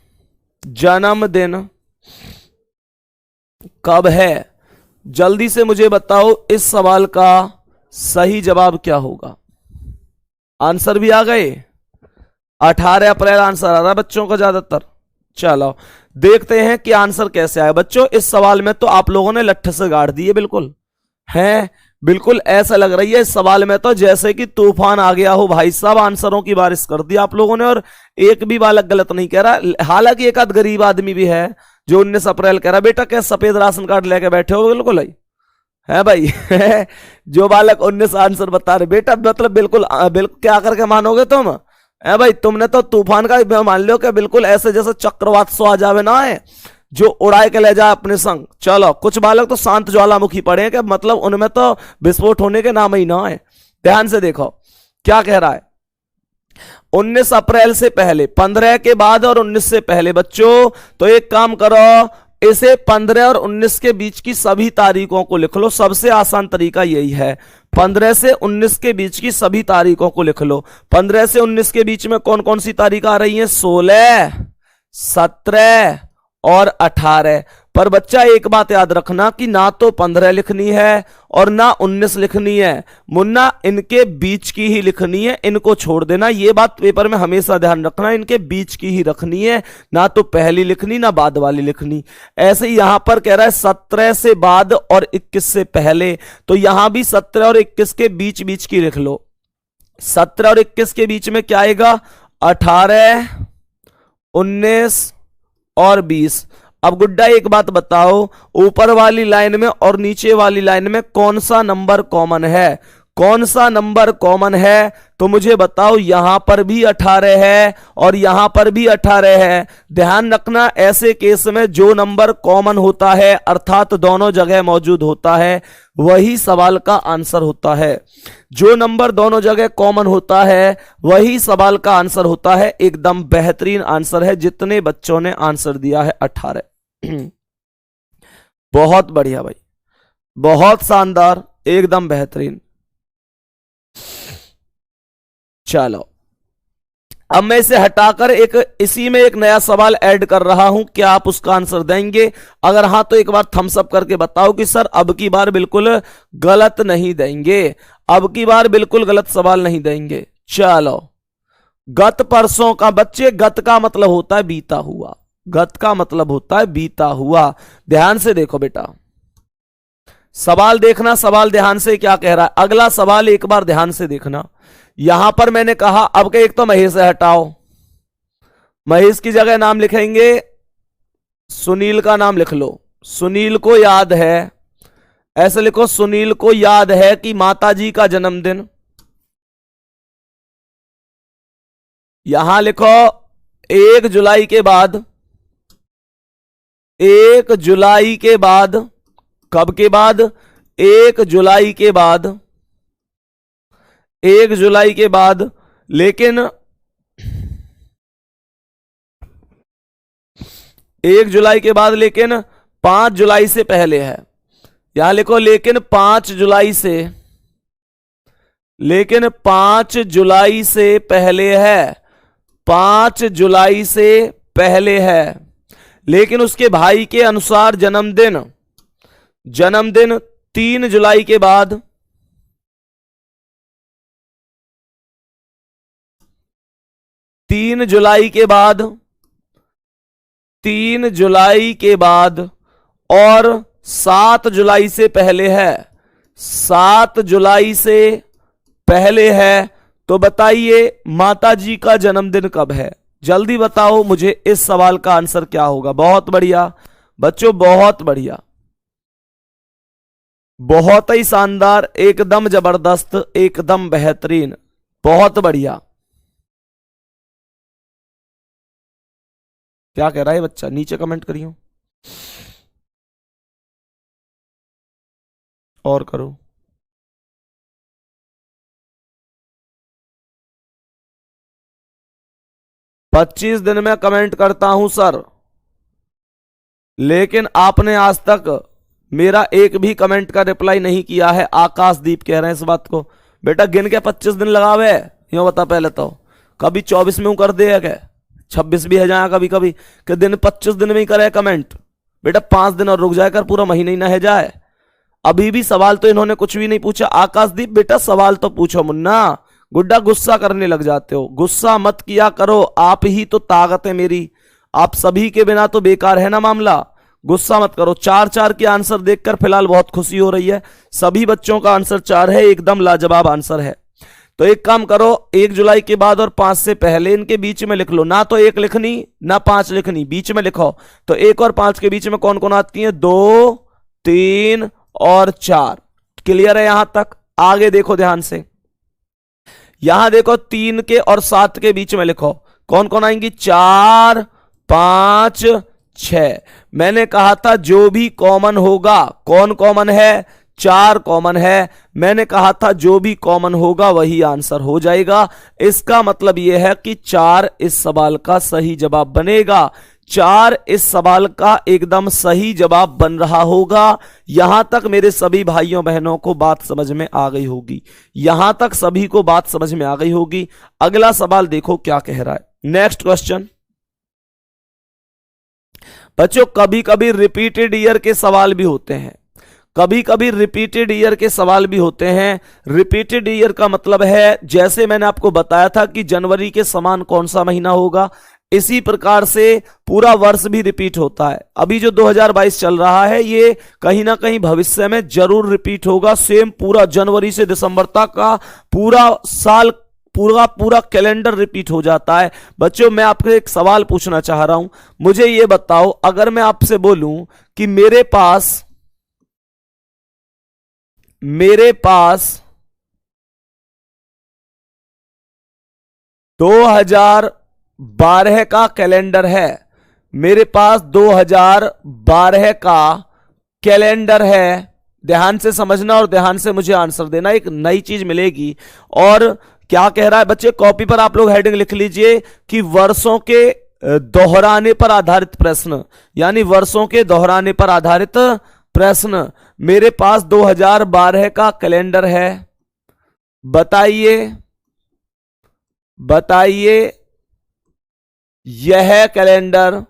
कब है? जल्दी से मुझे बताओ इस सवाल का सही जवाब क्या होगा? आंसर भी आ गए? 18 अप्रैल आंसर आ रहा है बच्चों का ज्यादातर। चलो देखते हैं कि आंसर कैसे आया बच्चों। इस सवाल में तो आप लोगों ने लट्ठ से गाड़ दिए बिल्कुल है, बिल्कुल ऐसा लग रही है इस सवाल में तो जैसे कि तूफान आ गया हो भाई साहब, आंसरों की बारिश कर दी आप लोगों ने। और एक भी बालक गलत नहीं कह रहा, हालांकि एक आध गरीब आदमी भी है जो 19 अप्रैल कह रहा। बेटा क्या सफेद राशन कार्ड लेके बैठे हो? बिल्कुल है भाई जो बालक 19 आंसर बता रहे बेटा, मतलब बिल्कुल बिल्कुल क्या करके मानोगे तुम? है भाई तुमने तो तूफान का मान लो कि बिल्कुल ऐसे जैसे चक्रवात सो आ जावे ना है जो उड़ाए के ले जाए अपने संग। चलो कुछ बालक तो शांत ज्वालामुखी पड़े हैं कि मतलब उनमें तो विस्फोट होने के नाम ही ना है। ध्यान से देखो क्या कह रहा है। 19 अप्रैल से पहले, 15 के बाद और 19 से पहले बच्चों, तो एक काम करो इसे 15 और 19 के बीच की सभी तारीखों को लिख लो। सबसे आसान तरीका यही है, 15 से 19 के बीच की सभी तारीखों को लिख लो। 15 से 19 के बीच में कौन कौन सी तारीख आ रही है? 16, 17 और 18। पर बच्चा एक बात याद रखना कि ना तो 15 लिखनी है और ना 19 लिखनी है मुन्ना, इनके बीच की ही लिखनी है, इनको छोड़ देना। ये बात पेपर में हमेशा ध्यान रखना, इनके बीच की ही रखनी है, ना तो पहली लिखनी ना बाद वाली लिखनी। ऐसे ही यहां पर कह रहा है 17 से बाद और 21 से पहले, तो यहां भी 17 और 21 के बीच बीच की लिख लो। 17 और 21 के बीच में क्या आएगा? 18, 19 और 20। अब गुड्डा एक बात बताओ, ऊपर वाली लाइन में और नीचे वाली लाइन में कौन सा नंबर कॉमन है? कौन सा नंबर कॉमन है तो मुझे बताओ। यहां पर भी 18 है और यहां पर भी 18 है। ध्यान रखना ऐसे केस में जो नंबर कॉमन होता है अर्थात दोनों जगह मौजूद होता है वही सवाल का आंसर होता है। जो नंबर दोनों जगह कॉमन होता है वही सवाल का आंसर होता है। एकदम बेहतरीन आंसर है जितने बच्चों ने आंसर दिया है 18। बहुत बढ़िया भाई, बहुत शानदार, एकदम बेहतरीन। चलो अब मैं इसे हटाकर एक इसी में एक नया सवाल ऐड कर रहा हूं, क्या आप उसका आंसर देंगे? अगर हां तो एक बार थम्स अप करके बताओ कि सर अब की बार बिल्कुल गलत नहीं देंगे, अब की बार बिल्कुल गलत सवाल नहीं देंगे। चलो गत परसों का बच्चे, गत का मतलब होता है बीता हुआ, गत का मतलब होता है बीता हुआ। ध्यान से देखो बेटा, सवाल देखना, सवाल ध्यान से क्या कह रहा है। अगला सवाल एक बार ध्यान से देखना। यहां पर मैंने कहा अब के एक तो महेश से हटाओ, महेश की जगह नाम लिखेंगे सुनील का नाम लिख लो। सुनील को याद है, ऐसे लिखो, सुनील को याद है कि माताजी का जन्मदिन। यहां लिखो 1 जुलाई के बाद, 1 जुलाई के बाद, कब के बाद? 1 जुलाई के बाद, 1 जुलाई के बाद, लेकिन 1 जुलाई के बाद लेकिन 5 जुलाई से पहले है। यहां लिखो लेकिन 5 जुलाई से, लेकिन 5 जुलाई से पहले है, 5 जुलाई से पहले है। लेकिन उसके भाई के अनुसार जन्मदिन, जन्मदिन 3 जुलाई के बाद, 3 जुलाई के बाद, 3 जुलाई के बाद और 7 जुलाई से पहले है, 7 जुलाई से पहले है। तो बताइए माताजी का जन्मदिन कब है? जल्दी बताओ मुझे इस सवाल का आंसर क्या होगा। बहुत बढ़िया बच्चों, बहुत बढ़िया, बहुत ही शानदार, एकदम जबरदस्त, एकदम बेहतरीन, बहुत बढ़िया। क्या कह रहा है बच्चा? नीचे कमेंट करियो और करो। पच्चीस दिन में कमेंट करता हूं सर, लेकिन आपने आज तक मेरा एक भी कमेंट का रिप्लाई नहीं किया है। आकाशदीप कह रहे हैं इस बात को। बेटा गिन के 25 दिन लगावे, यूं बता पहले तो, कभी 24 में कर दे क्या, 26 भी है जाए कभी कभी कि दिन 25 दिन में ही करे कमेंट। बेटा 5 दिन और रुक जाए कर, पूरा महीना ही ना है जाए। अभी भी सवाल तो इन्होंने कुछ भी नहीं पूछा। आकाशदीप बेटा सवाल तो पूछो मुन्ना, गुड्डा गुस्सा करने लग जाते हो, गुस्सा मत किया करो, आप ही तो ताकत है मेरी, आप सभी के बिना तो बेकार है ना मामला, गुस्सा मत करो। 4-4 के आंसर देखकर फिलहाल बहुत खुशी हो रही है, सभी बच्चों का आंसर 4 है, एकदम लाजवाब आंसर है। तो एक काम करो, 1 जुलाई के बाद और 5 से पहले इनके बीच में लिख लो, ना तो 1 लिखनी ना 5 लिखनी, बीच में लिखो। तो 1 और 5 के बीच में कौन कौन आती है, 2, 3 और 4। क्लियर है यहां तक? आगे देखो ध्यान से, यहां देखो 3 के और 7 के बीच में लिखो कौन कौन आएंगी, 4, 5, 6। मैंने कहा था जो भी कॉमन होगा, कौन कॉमन है, 4 कॉमन है, मैंने कहा था जो भी कॉमन होगा वही आंसर हो जाएगा। इसका मतलब यह है कि 4 इस सवाल का सही जवाब बनेगा, 4 इस सवाल का एकदम सही जवाब बन रहा होगा। यहां तक मेरे सभी भाइयों बहनों को बात समझ में आ गई होगी, यहां तक सभी को बात समझ में आ गई होगी। अगला सवाल देखो क्या कह रहा है, नेक्स्ट क्वेश्चन। बच्चों कभी कभी रिपीटेड ईयर के सवाल भी होते हैं, कभी कभी रिपीटेड ईयर के सवाल भी होते हैं। रिपीटेड ईयर का मतलब है, जैसे मैंने आपको बताया था कि जनवरी के समान कौन सा महीना होगा, इसी प्रकार से पूरा वर्ष भी रिपीट होता है। अभी जो 2022 चल रहा है ये कहीं ना कहीं भविष्य में जरूर रिपीट होगा, सेम पूरा जनवरी से दिसंबर तक का पूरा साल, पूरा कैलेंडर रिपीट हो जाता है। बच्चों मैं आपसे एक सवाल पूछना चाह रहा हूं, मुझे ये बताओ, अगर मैं आपसे बोलूं कि मेरे पास 2012 का कैलेंडर है, मेरे पास 2012 का कैलेंडर है, ध्यान से समझना और ध्यान से मुझे आंसर देना, एक नई चीज मिलेगी। और क्या कह रहा है बच्चे, कॉपी पर आप लोग हेडिंग लिख लीजिए कि वर्षों के दोहराने पर आधारित प्रश्न, यानी वर्षों के दोहराने पर आधारित प्रश्न। मेरे पास 2012 का कैलेंडर है, बताइए यह कैलेंडर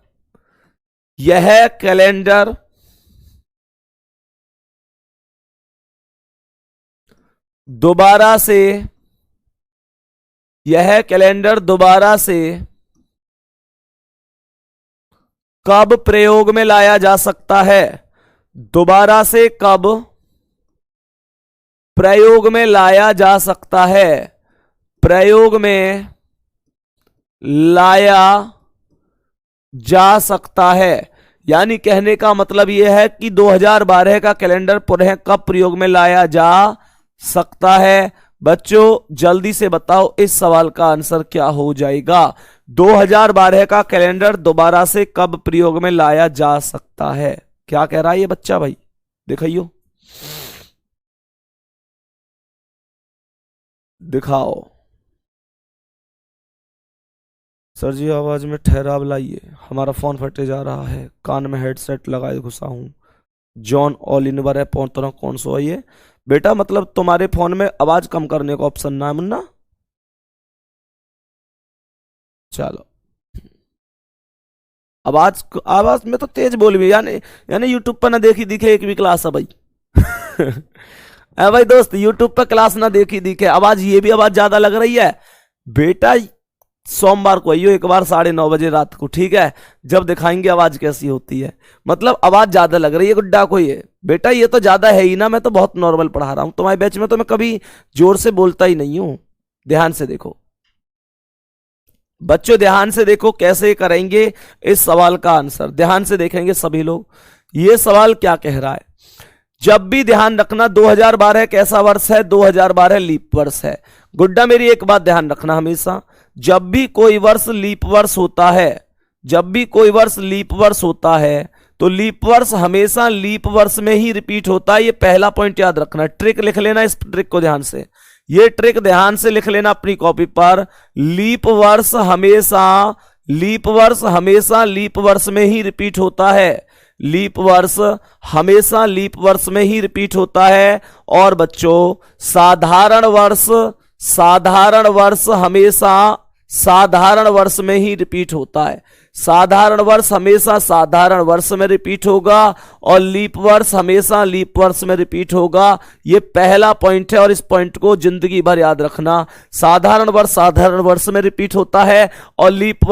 दोबारा से कब प्रयोग में लाया जा सकता है, दोबारा से कब प्रयोग में लाया जा सकता है, प्रयोग में लाया जा सकता है। यानी कहने का मतलब यह है कि 2012 का कैलेंडर पुनः कब प्रयोग में लाया जा सकता है। बच्चों जल्दी से बताओ इस सवाल का आंसर क्या हो जाएगा, 2012 का कैलेंडर दोबारा से कब प्रयोग में लाया जा सकता है। क्या कह रहा है ये बच्चा भाई, दिखाइयो, दिखाओ। सर जी आवाज में ठहराव लाइए, हमारा फोन फटे जा रहा है, कान में हेडसेट लगाए घुसा हूं। जॉन ऑल इन वन है पौतरा कौन सो है ये बेटा, मतलब तुम्हारे फोन में आवाज कम करने का ऑप्शन ना है मुन्ना। चलो आवाज में तो तेज बोल भी, यानी यूट्यूब पर ना देखी दिखे एक भी क्लास है भाई। भाई दोस्त यूट्यूब पर क्लास ना देखी दिखे, आवाज ये भी आवाज ज्यादा लग रही है बेटा। सोमवार को आइयो एक बार 9:30 बजे रात को, ठीक है, जब दिखाएंगे आवाज कैसी होती है। मतलब आवाज ज्यादा लग रही है गुड्डा को ये बेटा, ये तो ज्यादा है ही ना, मैं तो बहुत नॉर्मल पढ़ा रहा हूं तुम्हारे बैच में, तो मैं कभी जोर से बोलता ही नहीं हूं। ध्यान से देखो बच्चों, ध्यान से देखो कैसे करेंगे इस सवाल का आंसर, ध्यान से देखेंगे सभी लोग। ये सवाल क्या कह रहा है, जब भी ध्यान रखना 2012 कैसा वर्ष है, 2012 लीप वर्ष है। गुड्डा मेरी एक बात ध्यान रखना हमेशा, जब भी कोई वर्ष लीप वर्ष होता है, जब भी कोई वर्ष लीप वर्ष होता है तो लीप वर्ष हमेशा लीप वर्ष में ही रिपीट होता है। ये पहला पॉइंट याद रखना, ट्रिक लिख लेना, इस ट्रिक को ध्यान से, ये ट्रिक ध्यान से लिख लेना अपनी कॉपी पर। लीप वर्ष हमेशा लीप वर्ष में ही रिपीट होता है, लीप वर्ष हमेशा लीप वर्ष में ही रिपीट होता है। और बच्चों साधारण वर्ष हमेशा साधारण वर्ष में ही रिपीट होता है, साधारण वर्ष हमेशा साधारण वर्ष में रिपीट होगा और लीप वर्ष हमेशा लीप वर्ष में रिपीट होगा। ये पहला पॉइंट है और इस पॉइंट को जिंदगी भर याद रखना। साधारण वर्ष साधारण वर्ष में रिपीट होता है और लीप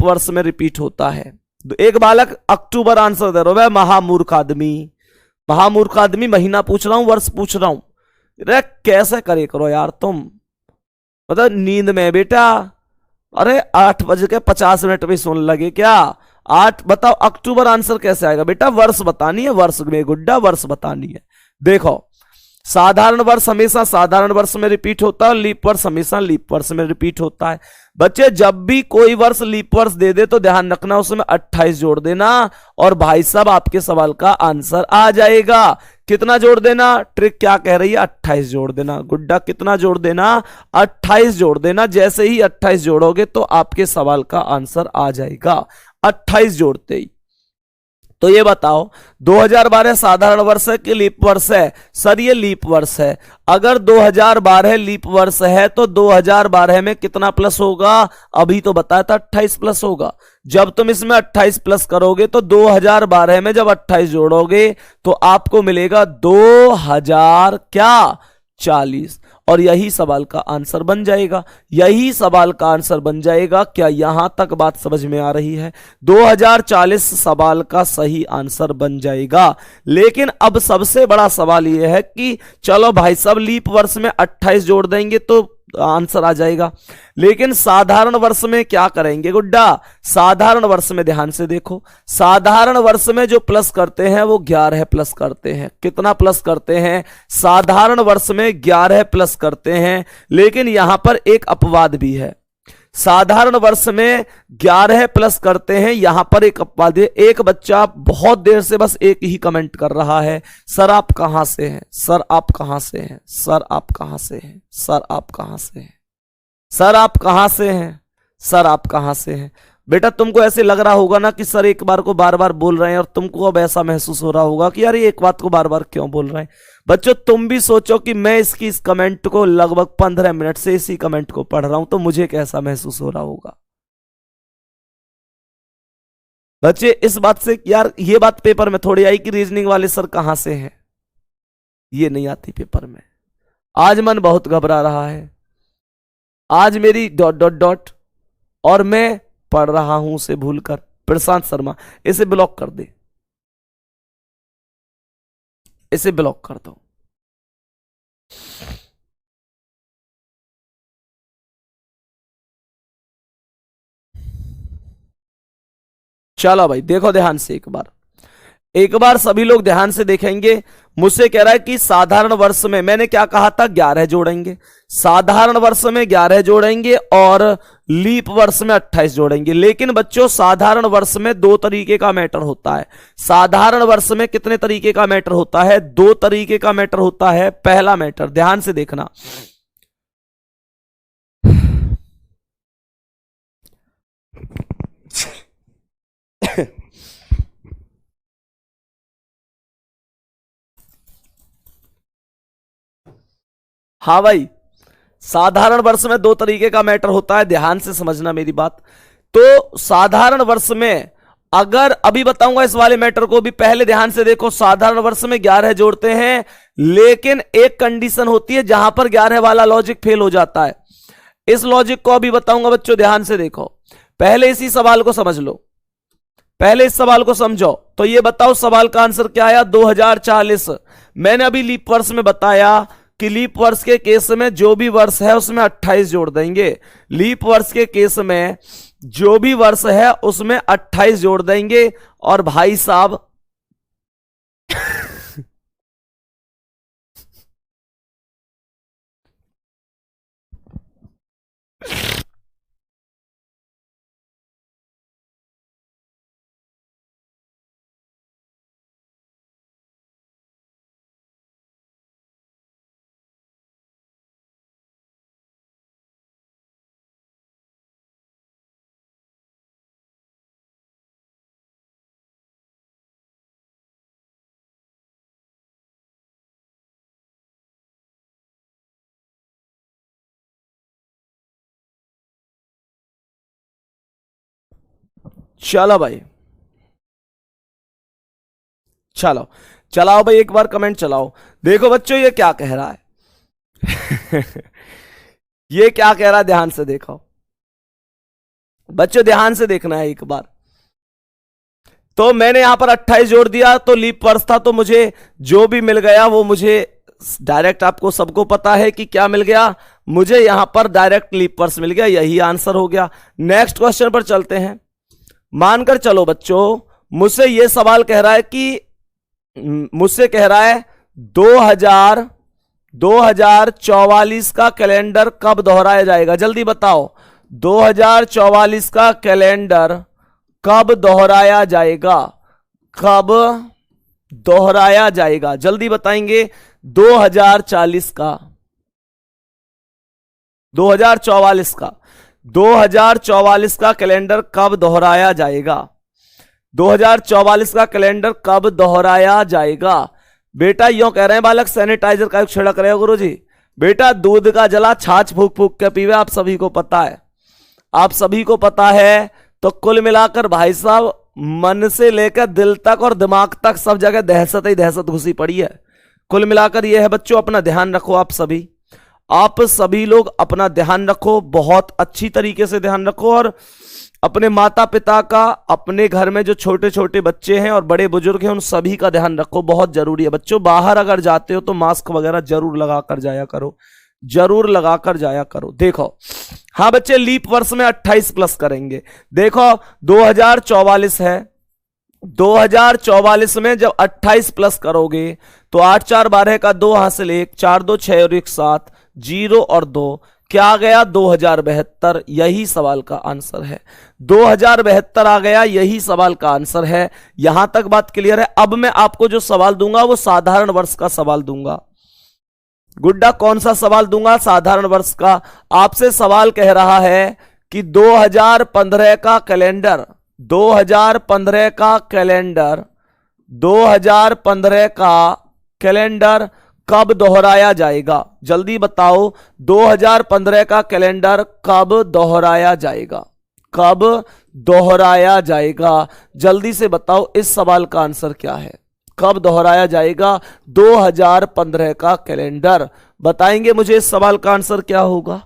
वर्ष में रिपीट होता है। एक बालक अक्टूबर आंसर दे रहा है, महामूर्ख आदमी। महामूर्ख आदमी महीना पूछ रहा हूं, वर्ष पूछ रहा हूं। अरे कैसे करे करो यार तुम, मतलब नींद में बेटा। अरे 8:50 पे सुन लगे क्या? 8 बताओ, अक्टूबर आंसर कैसे आएगा बेटा? वर्ष बतानी है, वर्ष में गुड्डा वर्ष बतानी है। देखो, साधारण वर्ष हमेशा साधारण वर्ष में रिपीट होता है, लीप वर्ष हमेशा लीप वर्ष में रिपीट होता है। बच्चे जब भी कोई वर्ष लीप वर्ष दे दे तो ध्यान रखना उसमें 28 जोड़ देना और भाई साहब आपके सवाल का आंसर आ जाएगा। कितना जोड़ देना? ट्रिक क्या कह रही है? 28 जोड़ देना। गुड्डा कितना जोड़ देना? 28 जोड़ देना। जैसे ही 28 जोड़ोगे तो आपके सवाल का आंसर आ जाएगा 28 जोड़ते ही। तो ये बताओ 2012 साधारण वर्ष है कि लीप वर्ष है? सर ये लीप वर्ष है। अगर 2012 लीप वर्ष है तो 2012 में कितना प्लस होगा? अभी तो बताया था 28 प्लस होगा। जब तुम इसमें 28 प्लस करोगे तो 2012 में जब 28 जोड़ोगे तो आपको मिलेगा 2000 क्या 40, और यही सवाल का आंसर बन जाएगा। यही सवाल का आंसर बन जाएगा। क्या यहां तक बात समझ में आ रही है? 2040 सवाल का सही आंसर बन जाएगा। लेकिन अब सबसे बड़ा सवाल यह है कि चलो भाई साहब लीप वर्ष में 28 जोड़ देंगे तो आंसर आ जाएगा, लेकिन साधारण वर्ष में क्या करेंगे गुड्डा? साधारण वर्ष में ध्यान से देखो, साधारण वर्ष में जो प्लस करते हैं वो 11 प्लस करते हैं। कितना प्लस करते हैं? साधारण वर्ष में 11 प्लस करते हैं। लेकिन यहां पर एक अपवाद भी है। साधारण वर्ष में 11 प्लस करते हैं, यहां पर एक अपवाद है। एक बच्चा बहुत देर से बस एक ही कमेंट कर रहा है, सर आप कहां से हैं? सर आप कहां से हैं? सर आप कहां से हैं? सर आप कहां से हैं? सर आप कहां से हैं? सर आप कहां से हैं? बेटा तुमको ऐसे लग रहा होगा ना कि सर एक बार को बार बार बोल रहे हैं, और तुमको अब ऐसा महसूस हो रहा होगा कि यार ये एक बात को बार बार क्यों बोल रहे हैं। बच्चों तुम भी सोचो कि मैं इस कमेंट को लगभग 15 मिनट से इसी कमेंट को पढ़ रहा हूं तो मुझे कैसा महसूस हो रहा होगा। बच्चे इस बात से यार, ये बात पेपर में थोड़ी आई कि रीजनिंग वाले सर कहां से हैं, ये नहीं आती पेपर में। आज मन बहुत घबरा रहा है, आज मेरी डॉट डॉट डॉट, और मैं पढ़ रहा हूं उसे भूलकर। प्रशांत शर्मा इसे ब्लॉक कर दे, इसे ब्लॉक कर दो। चलो भाई देखो ध्यान से एक बार सभी लोग ध्यान से देखेंगे। मुझसे कह रहा है कि साधारण वर्ष में मैंने क्या कहा था? 11 जोड़ेंगे। साधारण वर्ष में 11 जोड़ेंगे और लीप वर्ष में 28 जोड़ेंगे। लेकिन बच्चों साधारण वर्ष में 2 तरीके का मैटर होता है। साधारण वर्ष में कितने तरीके का मैटर होता है? 2 तरीके का मैटर होता है। पहला मैटर ध्यान से देखना, हाँ भाई, साधारण वर्ष में 2 तरीके का मैटर होता है, ध्यान से समझना मेरी बात। तो साधारण वर्ष में अगर अभी बताऊंगा इस वाले मैटर को भी, पहले ध्यान से देखो। साधारण वर्ष में 11 जोड़ते हैं, लेकिन एक कंडीशन होती है जहां पर 11 वाला लॉजिक फेल हो जाता है। इस लॉजिक को अभी बताऊंगा बच्चों, ध्यान से देखो। पहले इसी सवाल को समझ लो, पहले इस सवाल को समझो। तो ये बताओ सवाल का आंसर क्या आया? 2040। मैंने अभी लीप वर्ष में बताया कि लीप वर्ष के केस में जो भी वर्ष है उसमें 28 जोड़ देंगे। लीप वर्ष के केस में जो भी वर्ष है उसमें 28 जोड़ देंगे। और भाई साहब चलो भाई, चलो चलाओ भाई, एक बार कमेंट चलाओ। देखो बच्चों ये क्या कह रहा है। ये क्या कह रहा है, ध्यान से देखो बच्चों, ध्यान से देखना है एक बार। तो मैंने यहां पर 28 जोड़ दिया, तो लीप वर्ष था, तो मुझे जो भी मिल गया वो मुझे डायरेक्ट, आपको सबको पता है कि क्या मिल गया, मुझे यहां पर डायरेक्ट लीप वर्ष मिल गया, यही आंसर हो गया। नेक्स्ट क्वेश्चन पर चलते हैं। मानकर चलो बच्चों, मुझसे यह सवाल कह रहा है कि मुझसे कह रहा है 2044 का कैलेंडर कब दोहराया जाएगा, जल्दी बताओ। 2044 का कैलेंडर कब दोहराया जाएगा, कब दोहराया जाएगा, जल्दी बताएंगे। 2040 का, 2044 का, 2044 का कैलेंडर कब दोहराया जाएगा, 2044 का कैलेंडर कब दोहराया जाएगा। बेटा यूं कह रहे हैं बालक, सैनिटाइजर का छिड़क रहे हो गुरुजी। बेटा दूध का जला छाछ फूक फूक के पीवे, आप सभी को पता है, आप सभी को पता है। तो कुल मिलाकर भाई साहब, मन से लेकर दिल तक और दिमाग तक सब जगह दहशत ही दहशत घुसी पड़ी है। कुल मिलाकर यह है बच्चों, अपना ध्यान रखो, आप सभी लोग अपना ध्यान रखो, बहुत अच्छी तरीके से ध्यान रखो, और अपने माता पिता का, अपने घर में जो छोटे छोटे बच्चे हैं और बड़े बुजुर्ग हैं, उन सभी का ध्यान रखो, बहुत जरूरी है बच्चों। बाहर अगर जाते हो तो मास्क वगैरह जरूर लगा कर जाया करो, जरूर लगाकर जाया करो। देखो हाँ बच्चे, लीप वर्ष में 28 प्लस करेंगे। देखो 2044 है, 2044 में जब 28 प्लस करोगे तो 8 4 12 का 2 हासिल 1, 4 2 6 और 1 7, 0 और 2, क्या आ गया 2072। यही सवाल का आंसर है, 2072 आ गया, यही सवाल का आंसर है। यहां तक बात क्लियर है। अब मैं आपको जो सवाल दूंगा वो साधारण वर्ष का सवाल दूंगा। गुड्डा कौन सा सवाल दूंगा, साधारण वर्ष का। आपसे सवाल कह रहा है कि 2015 का कैलेंडर, 2015 का कैलेंडर, 2015 का कैलेंडर कब दोहराया जाएगा, जल्दी बताओ। 2015 का कैलेंडर कब दोहराया जाएगा, कब दोहराया जाएगा, जल्दी से बताओ। इस सवाल का आंसर क्या है, कब दोहराया जाएगा 2015 का कैलेंडर, बताएंगे मुझे इस सवाल का आंसर क्या होगा।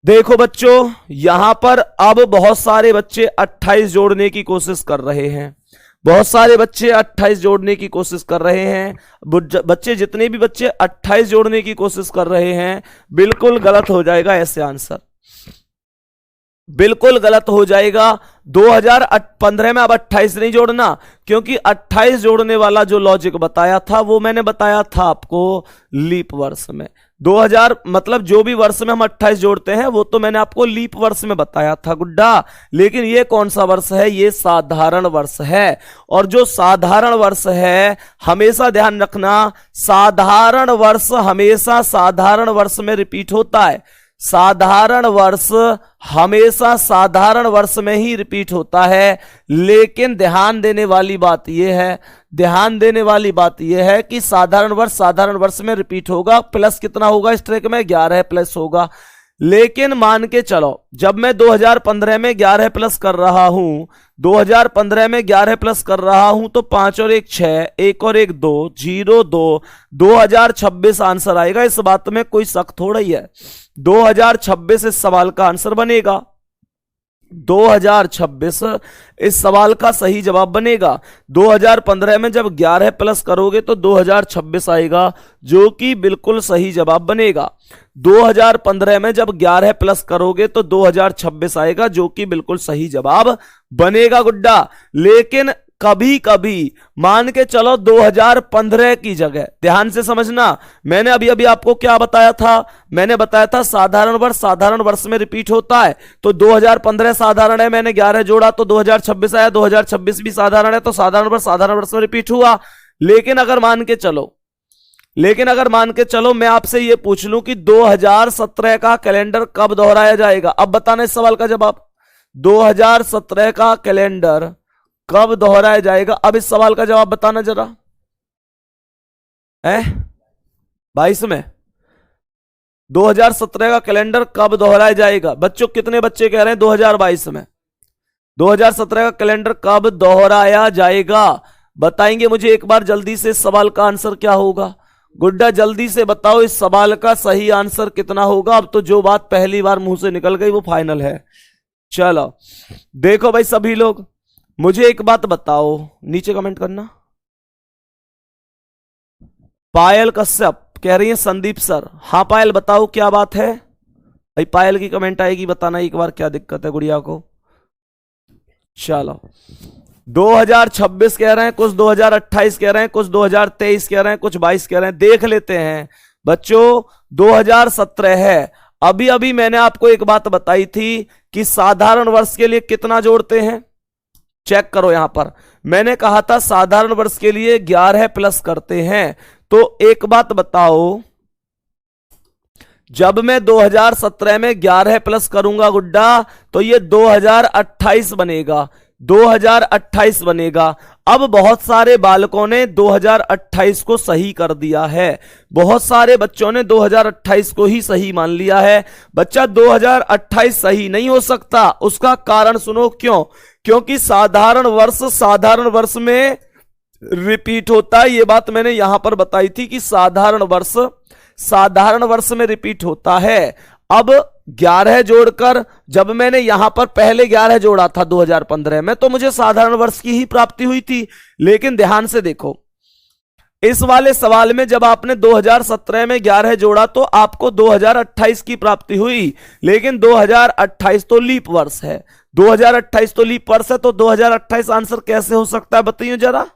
देखो बच्चों, यहां पर अब बहुत सारे बच्चे 28 जोड़ने की कोशिश कर रहे हैं, बहुत सारे बच्चे 28 जोड़ने की कोशिश कर रहे हैं। बच्चे जितने भी बच्चे 28 जोड़ने की कोशिश कर रहे हैं, बिल्कुल गलत हो जाएगा ऐसे आंसर, बिल्कुल गलत हो जाएगा। 2015 में अब 28 नहीं जोड़ना, क्योंकि 28 जोड़ने वाला जो लॉजिक बताया था वो मैंने बताया था आपको लीप वर्ष में। 2000 मतलब जो भी वर्ष में हम 28 जोड़ते हैं वो तो मैंने आपको लीप वर्ष में बताया था गुड्डा। लेकिन ये कौन सा वर्ष है, ये साधारण वर्ष है। और जो साधारण वर्ष है, हमेशा ध्यान रखना, साधारण वर्ष हमेशा साधारण वर्ष में रिपीट होता है। साधारण वर्ष हमेशा साधारण वर्ष में ही रिपीट होता है। लेकिन ध्यान देने वाली बात यह है, ध्यान देने वाली बात यह है कि साधारण वर्ष में रिपीट होगा। प्लस कितना होगा इस ट्रैक में, 11 प्लस होगा। लेकिन मान के चलो, जब मैं 2015 में 11 प्लस कर रहा हूं, 2015 में 11 प्लस कर रहा हूं, तो 5 और 1 6, 1 और 1 2, 0 2, 2026 आंसर आएगा। इस बात में कोई शक थोड़ा ही है, 2026 इस सवाल का आंसर बनेगा। 2026 इस सवाल का सही जवाब बनेगा। 2015 में जब 11 प्लस करोगे तो 2026 आएगा, जो कि बिल्कुल सही जवाब बनेगा। 2015 में जब 11 प्लस करोगे तो 2026 आएगा, जो कि बिल्कुल सही जवाब बनेगा गुड्डा। लेकिन कभी कभी मान के चलो 2015 की जगह, ध्यान से समझना, मैंने अभी अभी आपको क्या बताया था, मैंने बताया था साधारण वर्ष में रिपीट होता है। तो 2015 साधारण है, मैंने 11 जोड़ा तो 2026 आया, 2026 भी साधारण है, तो साधारण वर्ष में रिपीट हुआ। लेकिन अगर मान के चलो मैं आपसे यह पूछ लूं कि 2017 का कैलेंडर कब दोहराया जाएगा, अब बताना इस सवाल का जवाब। 2017 का कैलेंडर कब दोहराया जाएगा, अब इस सवाल का जवाब बताना जरा। 22 में 2017 का कैलेंडर कब दोहराया जाएगा, बच्चों कितने बच्चे कह रहे हैं 2022 में? 2017 का कैलेंडर कब दोहराया जाएगा? बताएंगे मुझे एक बार जल्दी से। इस सवाल का आंसर क्या होगा? गुड्डा जल्दी से बताओ इस सवाल का सही आंसर कितना होगा। अब तो जो बात पहली बार मुंह से निकल गई वो फाइनल है। चलो देखो भाई सभी लोग, मुझे एक बात बताओ, नीचे कमेंट करना। पायल कश्यप कह रही है संदीप सर। हाँ पायल बताओ क्या बात है भाई। पायल की कमेंट आएगी, बताना एक बार क्या दिक्कत है गुड़िया को। चलो 2026 कह रहे हैं कुछ, 2028 कह रहे हैं कुछ, 2023 कह रहे हैं कुछ, 22 कह रहे हैं। देख लेते हैं बच्चों। 2017 है। अभी अभी मैंने आपको एक बात बताई थी कि साधारण वर्ष के लिए कितना जोड़ते हैं। चेक करो यहां पर, मैंने कहा था साधारण वर्ष के लिए 11 प्लस करते हैं। तो एक बात बताओ, जब मैं 2017 में 11 प्लस करूंगा गुड्डा, तो ये 2028 बनेगा, 2028 बनेगा। अब बहुत सारे बालकों ने 2028 को सही कर दिया है, बहुत सारे बच्चों ने 2028 को ही सही मान लिया है। बच्चा 2028 सही नहीं हो सकता, उसका कारण सुनो क्यों। क्योंकि साधारण वर्ष में रिपीट होता है। ये बात मैंने यहां पर बताई थी कि साधारण वर्ष में रिपीट होता है। अब 11 जोड़कर, जब मैंने यहां पर पहले 11 जोड़ा था 2015 में, तो मुझे साधारण वर्ष की ही प्राप्ति हुई थी। लेकिन ध्यान से देखो, इस वाले सवाल में जब आपने 2017 में 11 जोड़ा तो आपको 2028 की प्राप्ति हुई। लेकिन 2028 तो लीप वर्ष है, 2028 तो लीप वर्ष है, तो 2028 आंसर कैसे हो सकता है बताइए जरा,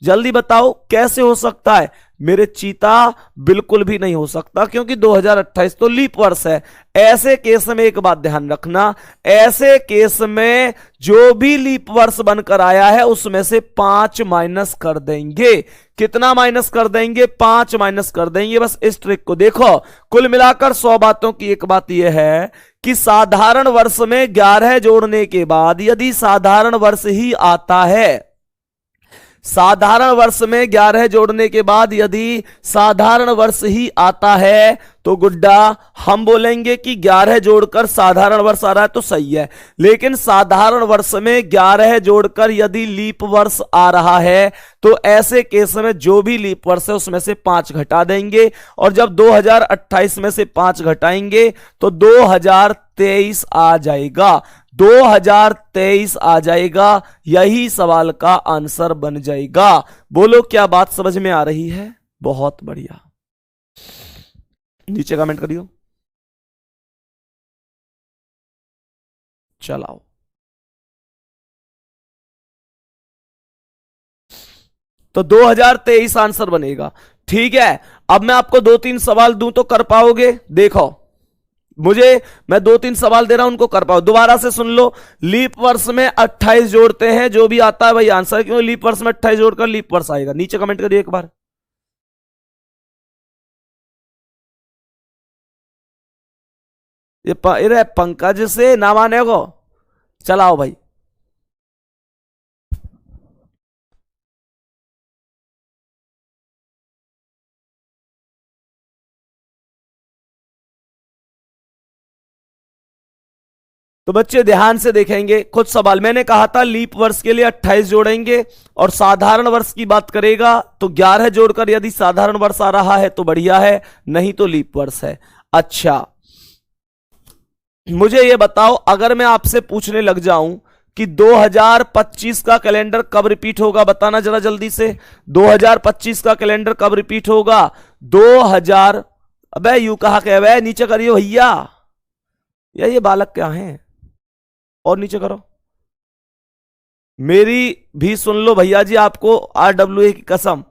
जल्दी बताओ कैसे हो सकता है। मेरे चीता बिल्कुल भी नहीं हो सकता, क्योंकि 2028 तो लीप वर्ष है। ऐसे केस में एक बात ध्यान रखना, ऐसे केस में जो भी लीप वर्ष बनकर आया है उसमें से 5 माइनस कर देंगे। कितना माइनस कर देंगे? 5 माइनस कर देंगे। बस इस ट्रिक को देखो। कुल मिलाकर 100 बातों की एक बात यह है कि साधारण वर्ष में 11 जोड़ने के बाद यदि साधारण वर्ष ही आता है, साधारण वर्ष में 11 जोड़ने के बाद यदि साधारण वर्ष ही आता है, तो गुड्डा हम बोलेंगे कि 11 जोड़कर साधारण वर्ष आ रहा है तो सही है। लेकिन साधारण वर्ष में 11 जोड़कर यदि लीप वर्ष आ रहा है, तो ऐसे केस में जो भी लीप वर्ष है उसमें से 5 घटा देंगे। और जब 2028 में से 5 घटाएंगे तो 2023 आ जाएगा, 2023 आ जाएगा। यही सवाल का आंसर बन जाएगा। बोलो क्या बात समझ में आ रही है? बहुत बढ़िया, नीचे कमेंट करियो। चलाओ तो 2023 आंसर बनेगा। ठीक है, अब मैं आपको 2-3 सवाल दूं तो कर पाओगे? देखो मैं 2-3 सवाल दे रहा हूं, उनको कर पाओ। दोबारा से सुन लो। लीप वर्ष में 28 जोड़ते हैं, जो भी आता है वही आंसर। क्यों लीप वर्ष में 28 जोड़कर लीप वर्ष आएगा? नीचे कमेंट करिए एक बार। ये पंकज से ना माने को चलाओ भाई। तो बच्चे ध्यान से देखेंगे कुछ सवाल। मैंने कहा था लीप वर्ष के लिए 28 जोड़ेंगे, और साधारण वर्ष की बात करेगा तो 11 जोड़कर यदि साधारण वर्ष आ रहा है तो बढ़िया है, नहीं तो लीप वर्ष है। अच्छा मुझे यह बताओ, अगर मैं आपसे पूछने लग जाऊं कि 2025 का कैलेंडर कब रिपीट होगा, बताना जरा जल्दी से। 2025 का कैलेंडर कब रिपीट होगा? 2000 अबे यू कहा कह, नीचे करियो भैया। ये बालक क्या है? और नीचे करो। मेरी भी सुन लो भैया जी, आपको RWA की कसम,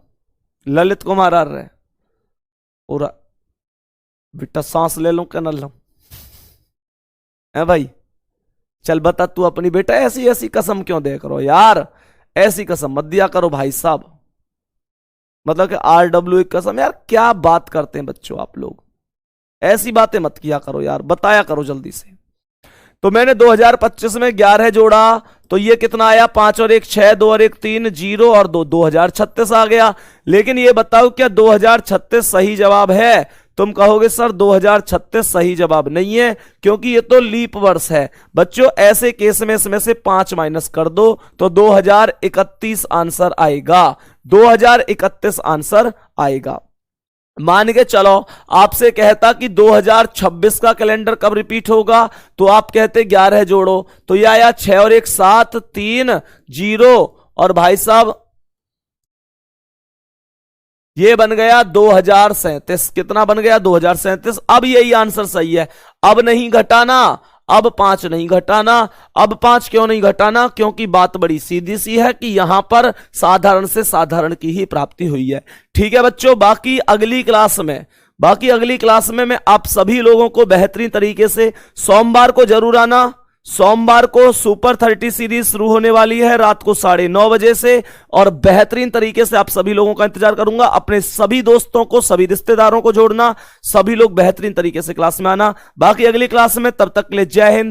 ललित कुमार आ रहे और बेटा सांस ले लो क्या न लो है भाई। चल बता तू अपनी, बेटा ऐसी ऐसी कसम क्यों दे करो यार, ऐसी कसम मत दिया करो भाई साहब। मतलब कि RWA की कसम यार, क्या बात करते हैं बच्चों आप लोग, ऐसी बातें मत किया करो यार, बताया करो जल्दी से। तो मैंने 2025 में 11 जोड़ा तो ये कितना आया? 5 और 1 6, 2 और 1 3, 0 और 2 2036 आ गया। लेकिन ये बताओ क्या 2036 सही जवाब है? तुम कहोगे सर 2036 सही जवाब नहीं है, क्योंकि ये तो लीप वर्ष है। बच्चों ऐसे केस में इसमें से 5 माइनस कर दो तो 2031 आंसर आएगा, 2031 आंसर आएगा। मान के चलो आपसे कहता कि 2026 का कैलेंडर कब रिपीट होगा, तो आप कहते 11 जोड़ो, तो यह आया 6 और 1 7 3 0, और भाई साहब ये बन गया 2037। कितना बन गया? 2037। अब यही आंसर सही है। अब नहीं घटाना, अब 5 नहीं घटाना। अब 5 क्यों नहीं घटाना? क्योंकि बात बड़ी सीधी सी है कि यहां पर साधारण से साधारण की ही प्राप्ति हुई है। ठीक है बच्चों, बाकी अगली क्लास में मैं आप सभी लोगों को बेहतरीन तरीके से, सोमवार को जरूर आना। सोमवार को सुपर 30 सीरीज शुरू होने वाली है रात को 9:30 बजे से, और बेहतरीन तरीके से आप सभी लोगों का इंतजार करूंगा। अपने सभी दोस्तों को, सभी रिश्तेदारों को जोड़ना, सभी लोग बेहतरीन तरीके से क्लास में आना। बाकी अगली क्लास में, तब तक के लिए जय हिंद।